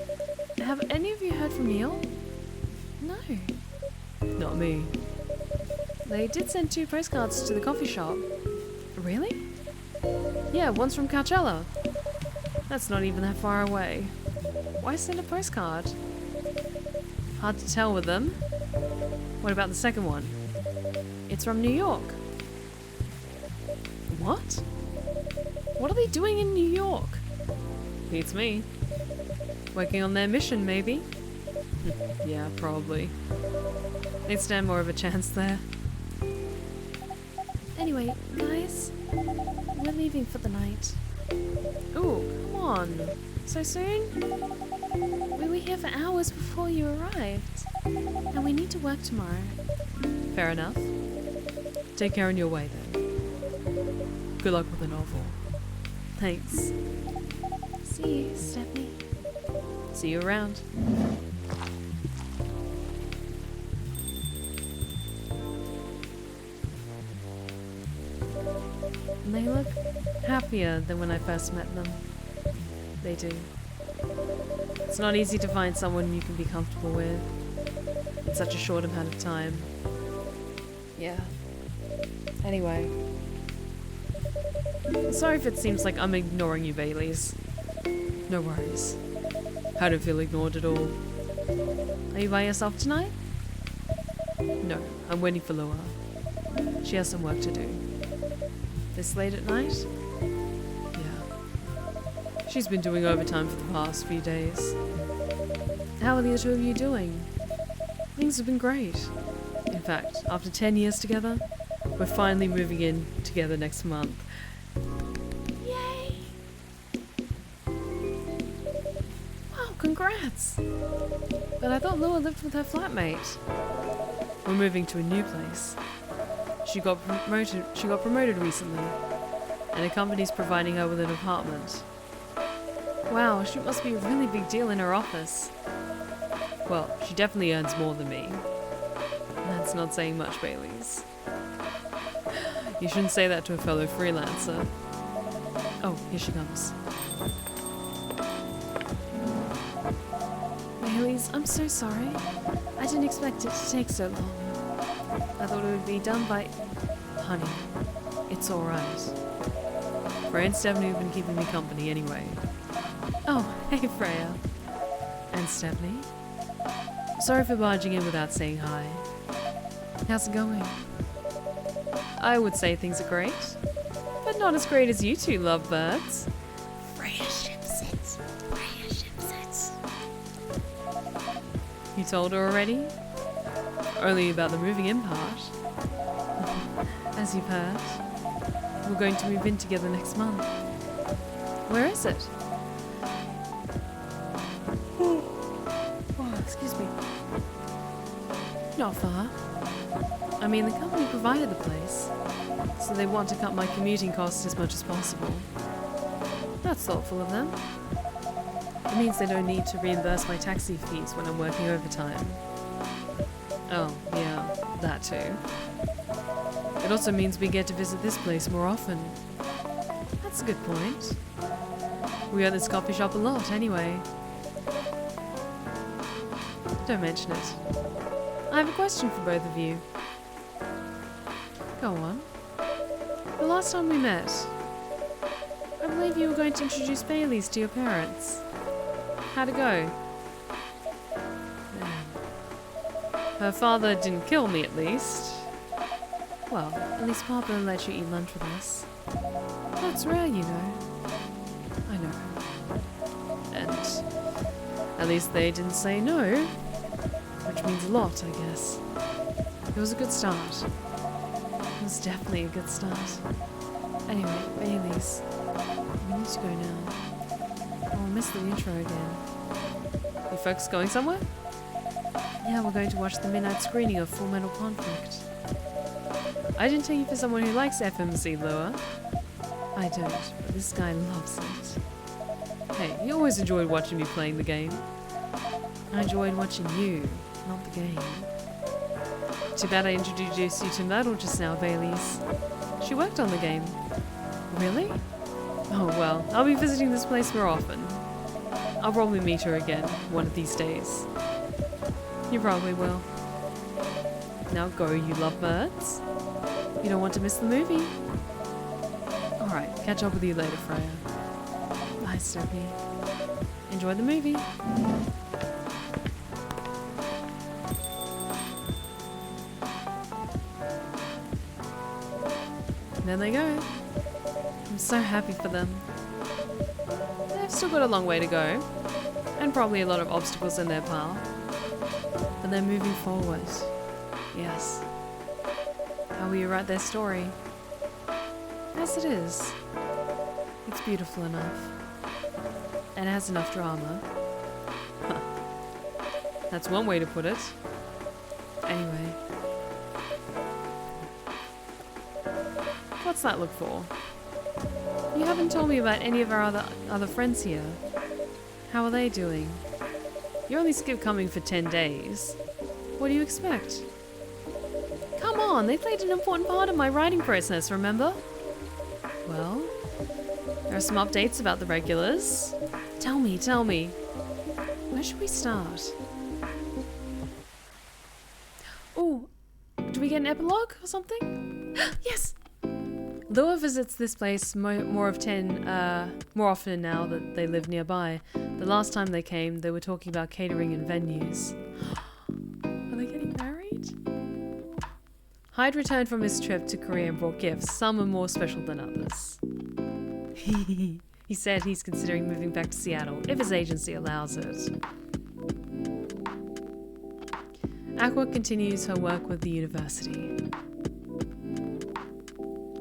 have any of you heard from Neil? No. Not me. They did send 2 postcards to the coffee shop. Really? Yeah, one's from Coachella. That's not even that far away. Why send a postcard? Hard to tell with them. What about the second one? It's from New York. What? What are they doing in New York? Beats me. Working on their mission, maybe? Yeah, probably. They'd stand more of a chance there. Anyway, guys, we're leaving for the night. Ooh, come on. So soon? We were here for hours before you arrived. And we need to work tomorrow. Fair enough. Take care on your way then. Good luck with the novel. Thanks. See you, Stephanie. See you around. And they look happier than when I first met them. They do. It's not easy to find someone you can be comfortable with in such a short amount of time. Yeah. Anyway. Sorry if it seems like I'm ignoring you, Baileys. No worries. I don't feel ignored at all. Are you by yourself tonight? No, I'm waiting for Lua. She has some work to do. This late at night? Yeah. She's been doing overtime for the past few days. How are the 2 of you doing? Things have been great. In fact, after 10 years together, we're finally moving in together next month. Yay! Wow, congrats! But I thought Lua lived with her flatmate. We're moving to a new place. She got promoted recently, and her company's providing her with an apartment. Wow, she must be a really big deal in her office. Well, she definitely earns more than me. That's not saying much, Baileys. You shouldn't say that to a fellow freelancer. Oh, here she comes. Baileys, I'm so sorry. I didn't expect it to take so long. I thought it would be done by... Honey, it's alright. Freya and Stephanie have been keeping me company anyway. Oh, hey Freya. And Stephanie? Sorry for barging in without saying hi. How's it going? I would say things are great, but not as great as you two lovebirds. Freya ships it. Freya ships it. You told her already? Only about the moving in part. As you've heard, We're going to move in together next month. where is it? Oh, excuse me. Not far. I mean, the company provided the place, so they want to cut my commuting costs as much as possible. That's thoughtful of them. It means they don't need to reimburse my taxi fees when I'm working overtime. Oh, yeah, that too. It also means we get to visit this place more often. That's a good point. We are at this coffee shop a lot, anyway. Don't mention it. I have a question for both of you. Go on. The last time we met, I believe you were going to introduce Baileys to your parents. How'd it go? Her father didn't kill me, at least. Well, at least Papa let you eat lunch with us. That's rare, you know. I know. And at least they didn't say no, which means a lot, I guess. It was a good start. It was definitely a good start. Anyway, Baileys, we need to go now. Oh, I missed the intro again. You folks going somewhere? Yeah, we're going to watch the midnight screening of Full Metal Conflict. I didn't take you for someone who likes FMC lure. I don't, but this guy loves it. Hey, you always enjoyed watching me playing the game. I enjoyed watching you, not the game. Too bad I introduced you to Myrtle just now, Baileys. She worked on the game. Really? Oh well, I'll be visiting this place more often. I'll probably meet her again, one of these days. You probably will. Now go, you lovebirds. You don't want to miss the movie. Alright, catch up with you later, Freya. Bye, Stephanie. Enjoy the movie. There they go. I'm so happy for them. They've still got a long way to go, and probably a lot of obstacles in their path. But they're moving forward. Yes. How will you write their story? As it is. It's beautiful enough. And it has enough drama. Huh. That's one way to put it. Anyway. What's that look for? You haven't told me about any of our other friends here. How are they doing? You only skipped coming for 10 days. What do you expect? Come on, they played an important part in my writing process, remember? Well, there are some updates about the regulars. Tell me. Where should we start? Oh, do we get an epilogue or something? Yes! Lua visits this place more often now that they live nearby. The last time they came, they were talking about catering and venues. Are they getting married? Hyde returned from his trip to Korea and brought gifts. Some are more special than others. He said he's considering moving back to Seattle, if his agency allows it. Aqua continues her work with the university.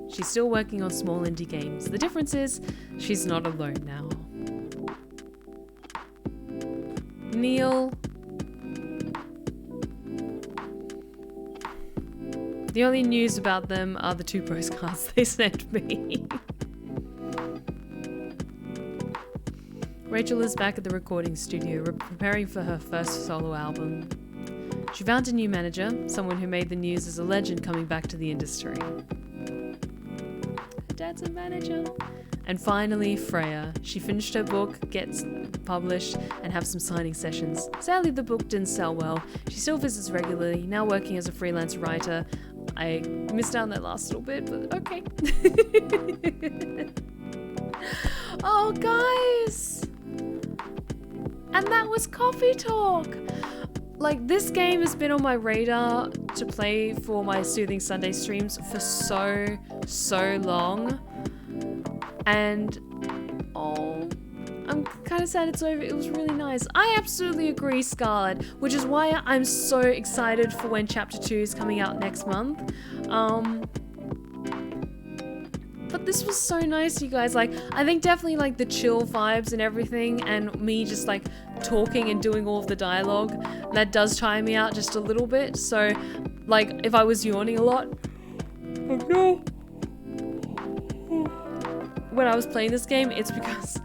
She's still working on small indie games. The difference is, she's not alone now. Neil. The only news about them are the 2 postcards they sent me. Rachel is back at the recording studio, preparing for her first solo album. She found a new manager, someone who made the news as a legend coming back to the industry. Dad's a manager. And finally, Freya. She finished her book, gets published, and have some signing sessions. Sadly, the book didn't sell well. She still visits regularly, now working as a freelance writer. I missed out on that last little bit, but okay. Oh, guys! And that was Coffee Talk! Like, this game has been on my radar to play for my Soothing Sunday streams for so long. And, oh, I'm kind of sad it's over. It was really nice. I absolutely agree, Scarlett, which is why I'm so excited for when Chapter 2 is coming out next month. But this was so nice, you guys. Like, I think definitely, like, the chill vibes and everything, and me just, like, talking and doing all of the dialogue, that does tire me out just a little bit. So, like, if I was yawning a lot, oh no, when I was playing this game, it's because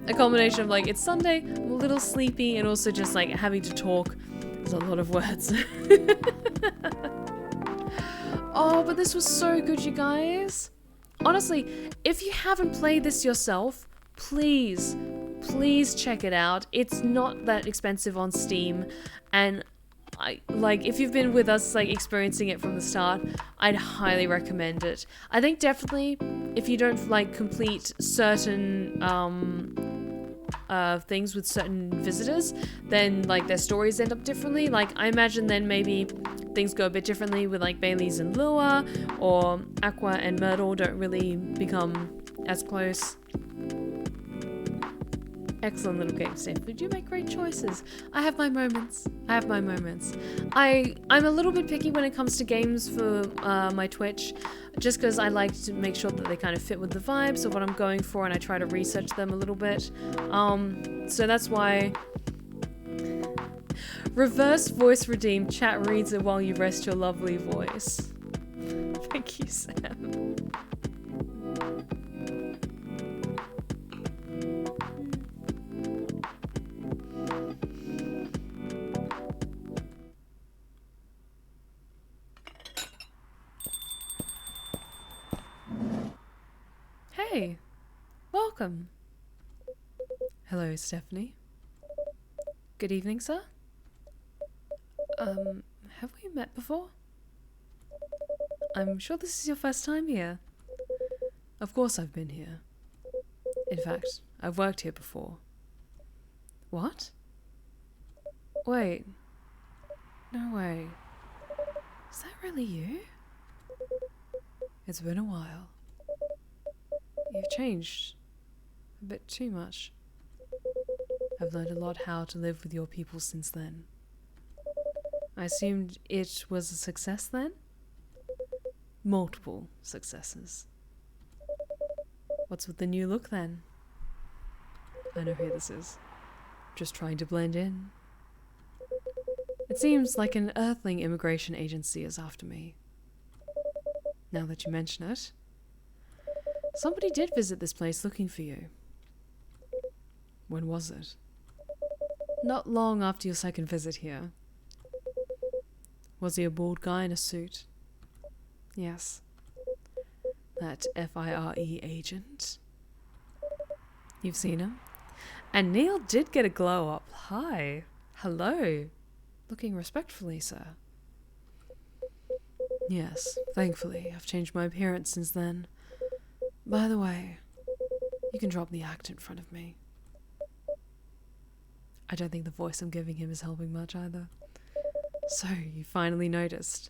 a combination of, like, it's Sunday, I'm a little sleepy, and also just, like, having to talk. There's a lot of words. Oh, but this was so good, you guys. Honestly, if you haven't played this yourself, please check it out. It's not that expensive on Steam, and if you've been with us, like, experiencing it from the start, I'd highly recommend it. I think definitely if you don't, like, complete certain things with certain visitors, then, like, their stories end up differently. Like, I imagine then maybe things go a bit differently with, like, Bailey's and Lua, or Aqua and Myrtle don't really become as close. Excellent little game, Steph. You do make great choices. I have my moments. I'm a little bit picky when it comes to games for my Twitch, just because I like to make sure that they kind of fit with the vibes of what I'm going for, and I try to research them a little bit. So that's why... Reverse voice redeem. Chat reads it while you rest your lovely voice. Thank you, Sam. Hey, welcome. Hello, Stephanie. Good evening, sir. Have we met before? I'm sure this is your first time here. Of course I've been here. In fact, I've worked here before. What? Wait. No way. Is that really you? It's been a while. You've changed. A bit too much. I've learned a lot how to live with your people since then. I assumed it was a success then? Multiple successes. What's with the new look then? I know who this is. Just trying to blend in. It seems like an Earthling immigration agency is after me. Now that you mention it. Somebody did visit this place looking for you. When was it? Not long after your second visit here. Was he a bald guy in a suit? Yes. That FIRE agent? You've seen him? And Neil did get a glow up. Hi. Hello. Looking respectfully, sir. Yes, thankfully. I've changed my appearance since then. By the way, you can drop the act in front of me. I don't think the voice I'm giving him is helping much either. So, you finally noticed.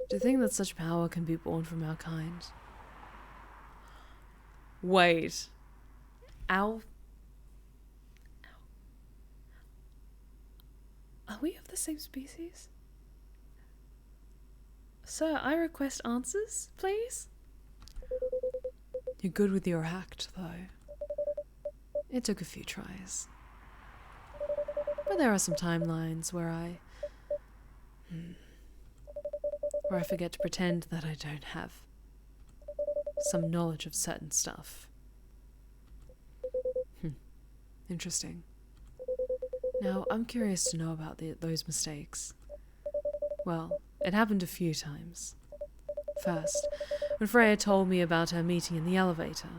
Do you think that such power can be born from our kind? Wait. Are we of the same species? Sir, I request answers, please? You're good with your act, though. It took a few tries. But there are some timelines where I forget to pretend that I don't have some knowledge of certain stuff. Interesting. Now, I'm curious to know about those mistakes. Well, it happened a few times. First, when Freya told me about her meeting in the elevator.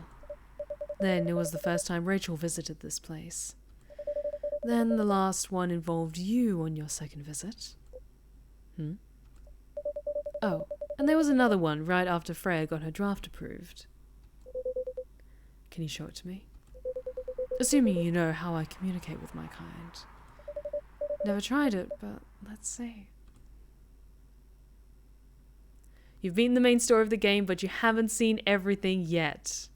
Then it was the first time Rachel visited this place. Then the last one involved you on your second visit. Oh, and there was another one right after Freya got her draft approved. Can you show it to me? Assuming you know how I communicate with my kind. Never tried it, but let's see. You've beaten the main story of the game, but you haven't seen everything yet.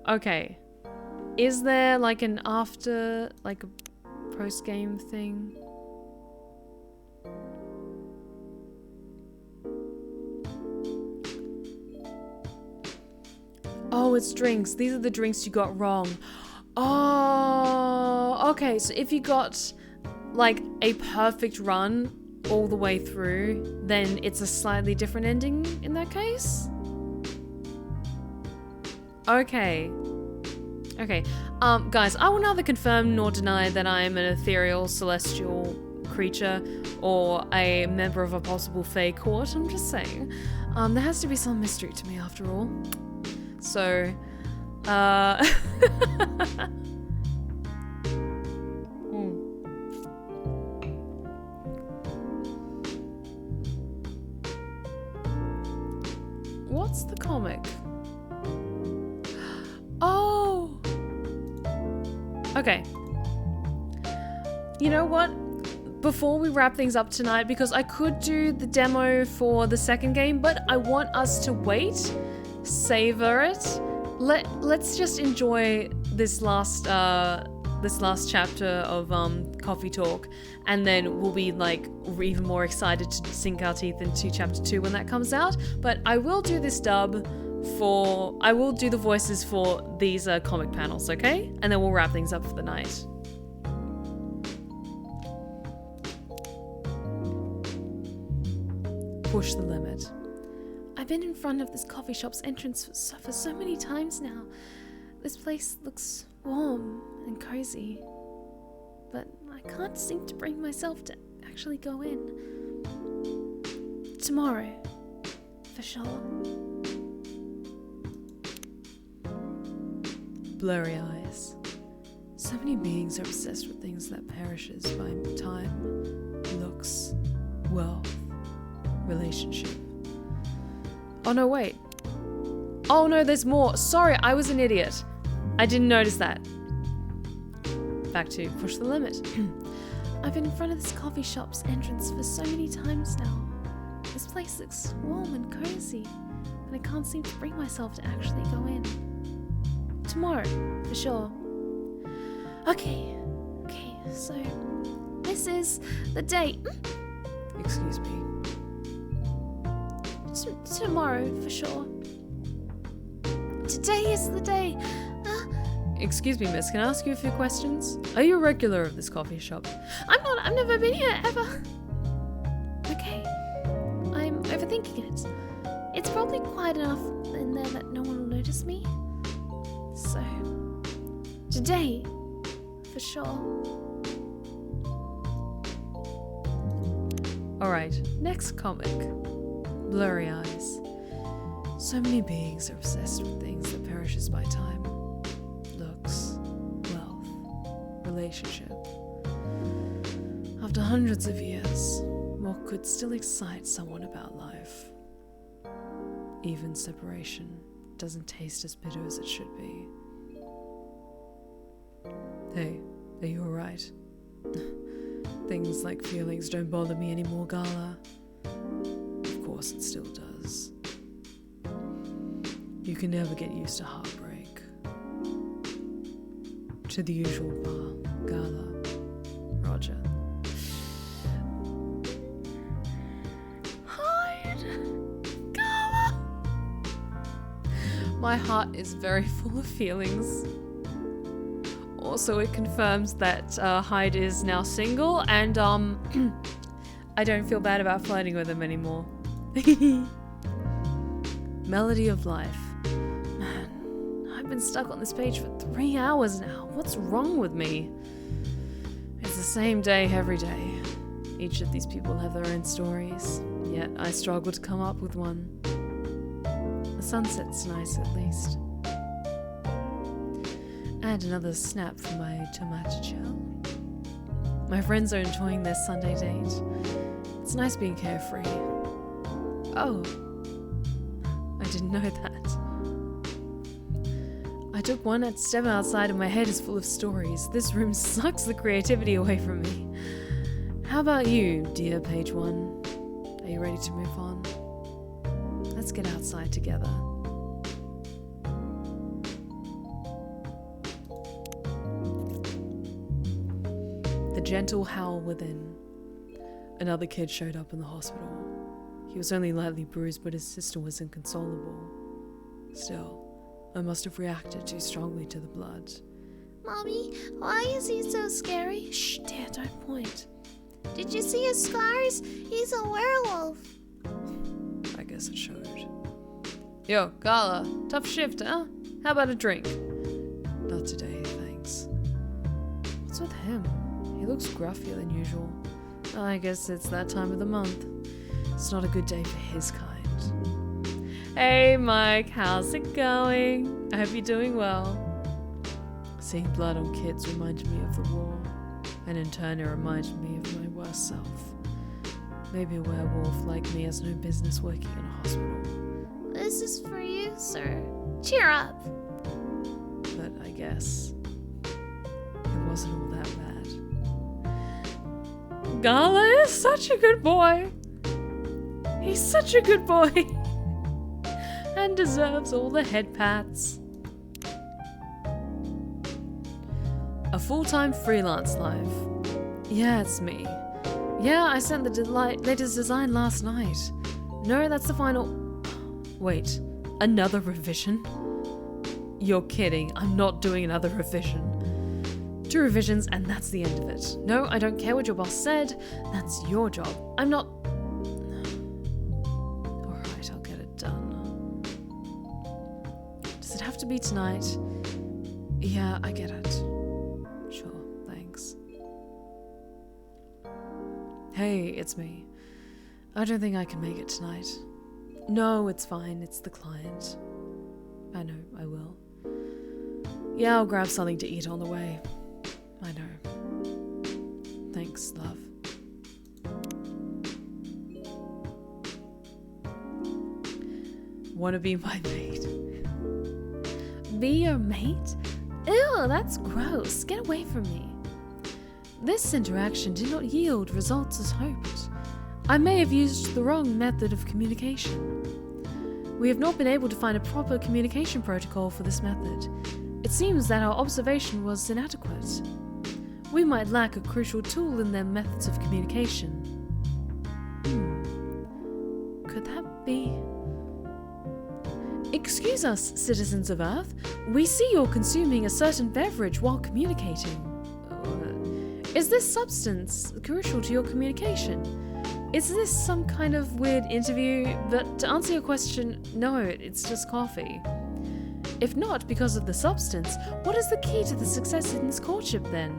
Okay. Is there like an after, like a post-game thing? Oh, it's drinks. These are the drinks you got wrong. Oh, okay. So if you got like a perfect run all the way through, then it's a slightly different ending in that case? Okay. Okay. Guys, I will neither confirm nor deny that I am an ethereal celestial creature or a member of a possible Fae court. I'm just saying. There has to be some mystery to me after all. So, What's the comic? Oh! Okay. You know what? Before we wrap things up tonight, because I could do the demo for the second game, but I want us to wait, savor it. Let's just enjoy this last chapter of Coffee Talk, and then we'll be like even more excited to sink our teeth into chapter 2 when that comes out. But I will do this dub I will do the voices for these comic panels, okay? And then we'll wrap things up for the night. Push the limit. I've been in front of this coffee shop's entrance for so many times now. This place looks warm and cozy, but I can't seem to bring myself to actually go in. Tomorrow, for sure. Blurry eyes. So many beings are obsessed with things that perishes by time, looks, wealth, relationship. Oh no, wait. Oh no, there's more. Sorry, I was an idiot. I didn't notice that. Back to push the limit. I've been in front of this coffee shop's entrance for so many times now. This place looks warm and cozy, and I can't seem to bring myself to actually go in. Tomorrow, for sure. Okay, so this is the date. Excuse me. Tomorrow, for sure. Today is the day. Excuse me, miss, can I ask you a few questions? Are you a regular of this coffee shop? I'm not. I've never been here, ever. Okay. I'm overthinking it. It's probably quiet enough in there that no one will notice me. So, today, for sure. Alright, next comic. Blurry eyes. So many beings are obsessed with things that perishes by time. Looks, wealth, relationship. After hundreds of years, what could still excite someone about life? Even separation doesn't taste as bitter as it should be. Hey, are you alright? Things like feelings don't bother me anymore, Gala. Of course it still does. You can never get used to heartbreak. To the usual bar, Gala, Roger. Hide! Gala! My heart is very full of feelings. Also, it confirms that Hyde is now single, and I don't feel bad about flirting with him anymore. Melody of life. Man, I've been stuck on this page for 3 hours now. What's wrong with me? It's the same day every day. Each of these people have their own stories, yet I struggle to come up with one. The sunset's nice at least. And another snap from my tomato shell. My friends are enjoying their Sunday date. It's nice being carefree. Oh, I didn't know that. I took one step outside and my head is full of stories. This room sucks the creativity away from me. How about you, dear page 1? Are you ready to move on? Let's get outside together. The gentle howl within. Another kid showed up in the hospital. He was only lightly bruised, but his sister was inconsolable. Still, I must have reacted too strongly to the blood. Mommy, why is he so scary? Shh, dear, don't point. Did you see his scars? He's a werewolf. I guess it showed. Yo, Carla, tough shift, huh? How about a drink? Not today, thanks. What's with him? He looks gruffier than usual. I guess it's that time of the month. It's not a good day for his kind. Hey, Mike, how's it going? I hope you're doing well. Seeing blood on kids reminded me of the war, and in turn it reminded me of my worst self. Maybe a werewolf like me has no business working in a hospital. This is for you, sir. Cheer up. But I guess it wasn't all that bad. Gala is such a good boy. He's such a good boy. And deserves all the head pats. A full-time freelance life. Yeah, it's me. Yeah, I sent the latest design last night. No, that's the final... Wait, another revision? You're kidding, I'm not doing another revision. 2 revisions and that's the end of it. No, I don't care what your boss said. That's your job. I'm not... Alright, I'll get it done. Does it have to be tonight? Yeah, I get it. Sure, thanks. Hey, it's me. I don't think I can make it tonight. No, it's fine. It's the client. I know, I will. Yeah, I'll grab something to eat on the way. I know. Thanks, love. Wanna be my mate? Be your mate? Ew, that's gross. Get away from me. This interaction did not yield results as hoped. I may have used the wrong method of communication. We have not been able to find a proper communication protocol for this method. It seems that our observation was inadequate. We might lack a crucial tool in their methods of communication. Could that be... Excuse us, citizens of Earth. We see you're consuming a certain beverage while communicating. Is this substance crucial to your communication? Is this some kind of weird interview? But to answer your question, no, it's just coffee. If not because of the substance, what is the key to the success in this courtship then?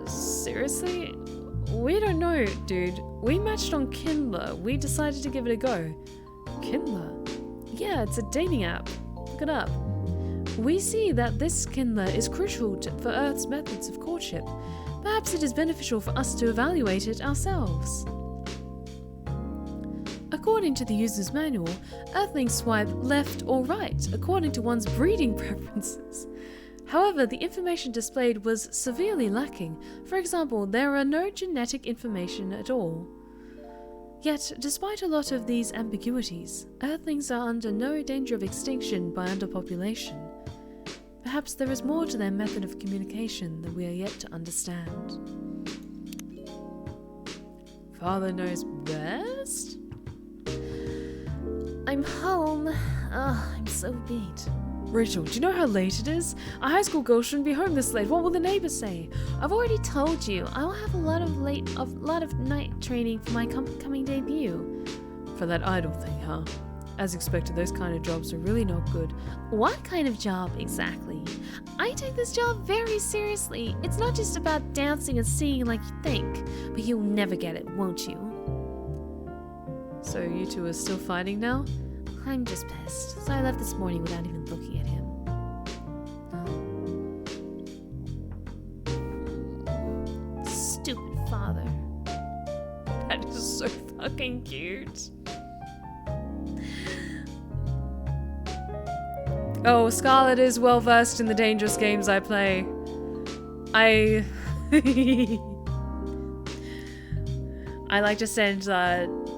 Seriously? We don't know, dude. We matched on Kenthe. We decided to give it a go. Kenthe? Yeah, it's a dating app. Look it up. We see that this Kenthe is crucial for Earth's methods of courtship. Perhaps it is beneficial for us to evaluate it ourselves. According to the user's manual, Earthlings swipe left or right according to one's breeding preferences. However, the information displayed was severely lacking. For example, there are no genetic information at all. Yet, despite a lot of these ambiguities, Earthlings are under no danger of extinction by underpopulation. Perhaps there is more to their method of communication that we are yet to understand. Father knows best? I'm home. I'm so beat. Rachel, do you know how late it is? A high school girl shouldn't be home this late. What will the neighbors say? I've already told you. I will have a lot of night training for my coming debut. For that idol thing, huh? As expected, those kind of jobs are really not good. What kind of job exactly? I take this job very seriously. It's not just about dancing and singing like you think, but you'll never get it, won't you? So you two are still fighting now? I'm just pissed, so I left this morning without even looking at him. Stupid father. That is so fucking cute. Oh, Scarlet is well versed in the dangerous games I play. I like to send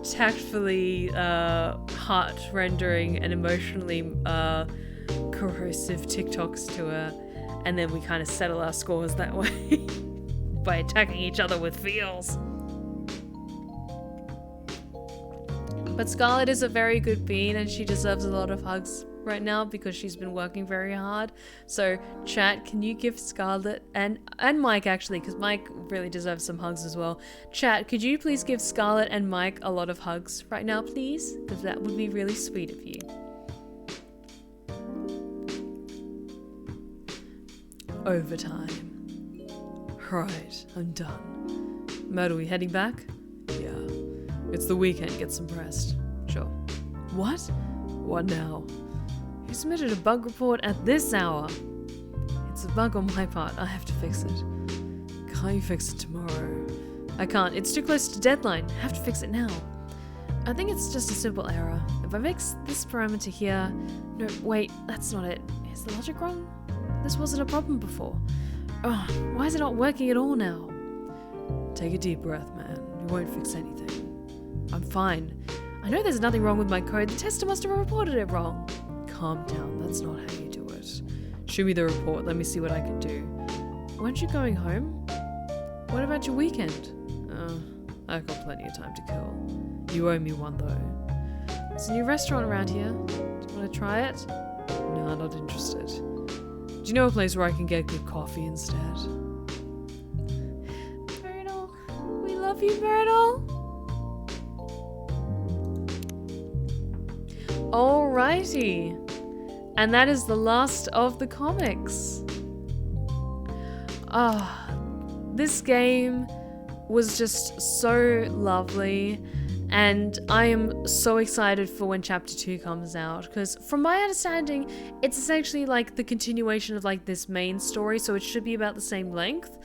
tactfully heart-rendering and emotionally corrosive TikToks to her, and then we kind of settle our scores that way by attacking each other with feels. But Scarlet is a very good bean, and she deserves a lot of hugs right now because she's been working very hard. So chat, can you give Scarlet and Mike, actually, because Mike really deserves some hugs as well. Chat, could you please give Scarlet and Mike a lot of hugs right now, please? Because that would be really sweet of you. Overtime. Right, I'm done. Matt, are we heading back? Yeah. It's the weekend, get some rest. Sure. What? What now? You submitted a bug report at this hour. It's a bug on my part. I have to fix it. Can't you fix it tomorrow? I can't. It's too close to deadline. I have to fix it now. I think it's just a simple error. If I fix this parameter here... No, wait. That's not it. Is the logic wrong? This wasn't a problem before. Oh, why is it not working at all now? Take a deep breath, man. You won't fix anything. I'm fine. I know there's nothing wrong with my code. The tester must have reported it wrong. Calm down, that's not how you do it. Show me the report, let me see what I can do. Weren't you going home? What about your weekend? I've got plenty of time to kill. You owe me one though. There's a new restaurant around here. Do you want to try it? No, not interested. Do you know a place where I can get good coffee instead? Myrtle, we love you, Myrtle. Alrighty. And that is the last of the comics. This game was just so lovely, and I am so excited for when chapter 2 comes out, because from my understanding, it's essentially like the continuation of like this main story, so it should be about the same length.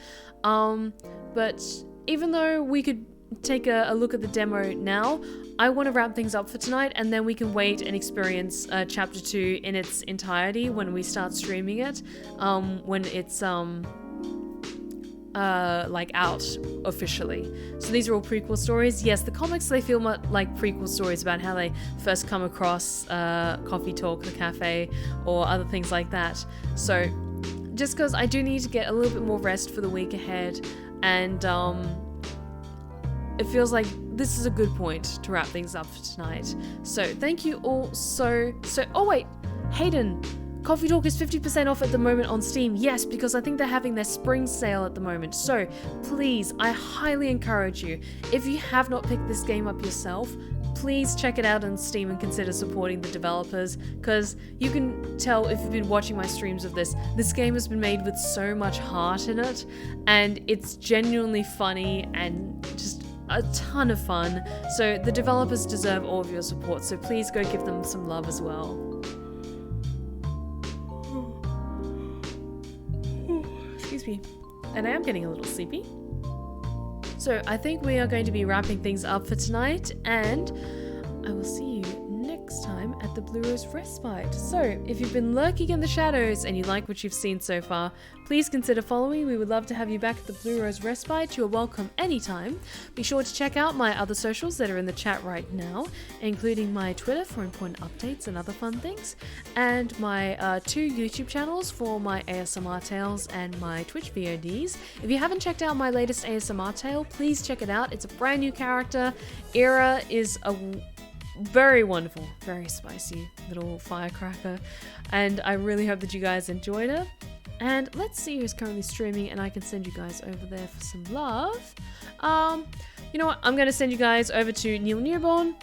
But even though we could take a look at the demo now, I want to wrap things up for tonight, and then we can wait and experience chapter 2 in its entirety when we start streaming it, when it's like out officially. So these are all prequel stories. Yes, the comics, they feel like prequel stories about how they first come across Coffee Talk, the cafe, or other things like that. So just because I do need to get a little bit more rest for the week ahead, and it feels like this is a good point to wrap things up for tonight. So thank you all so... Oh wait, Hayden, Coffee Talk is 50% off at the moment on Steam. Yes, because I think they're having their spring sale at the moment. So please, I highly encourage you, if you have not picked this game up yourself, please check it out on Steam and consider supporting the developers, because you can tell if you've been watching my streams of this game has been made with so much heart in it, and it's genuinely funny and just a ton of fun. So the developers deserve all of your support, so please go give them some love as well. Excuse me. And I am getting a little sleepy. So I think we are going to be wrapping things up for tonight, and I will see you next time at the Blue Rose Respite. So if you've been lurking in the shadows and you like what you've seen so far, please consider following. We would love to have you back at the Blue Rose Respite. You're welcome anytime. Be sure to check out my other socials that are in the chat right now, including my Twitter for important updates and other fun things, and my 2 YouTube channels for my ASMR tales and my Twitch VODs. If you haven't checked out my latest ASMR tale, please check it out. It's a brand new character. Era is a very wonderful, very spicy little firecracker, and I really hope that you guys enjoyed it. And let's see who's currently streaming, and I can send you guys over there for some love. You know what? I'm going to send you guys over to Neil Newborn.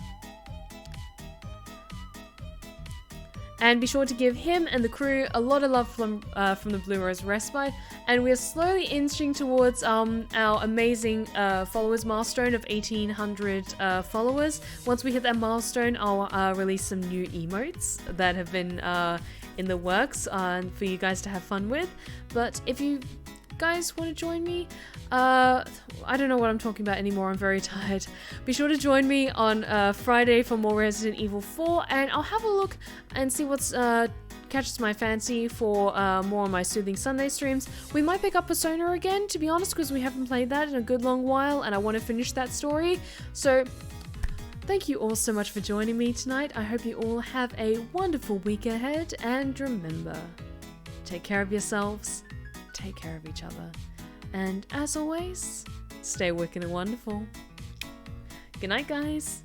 And be sure to give him and the crew a lot of love from the Blue Rose Respite. And we are slowly inching towards our amazing followers milestone of 1,800 followers. Once we hit that milestone, I'll release some new emotes that have been in the works for you guys to have fun with. But if you guys want to join me, I don't know what I'm talking about anymore, I'm very tired. Be sure to join me on Friday for more Resident Evil 4, and I'll have a look and see what's catches my fancy for more on my Soothing Sunday streams. We might pick up Persona again, to be honest, because we haven't played that in a good long while and I want to finish that story. So thank you all so much for joining me tonight. I hope you all have a wonderful week ahead, and remember, take care of yourselves, take care of each other, and as always, stay wicked and wonderful. Good night, guys.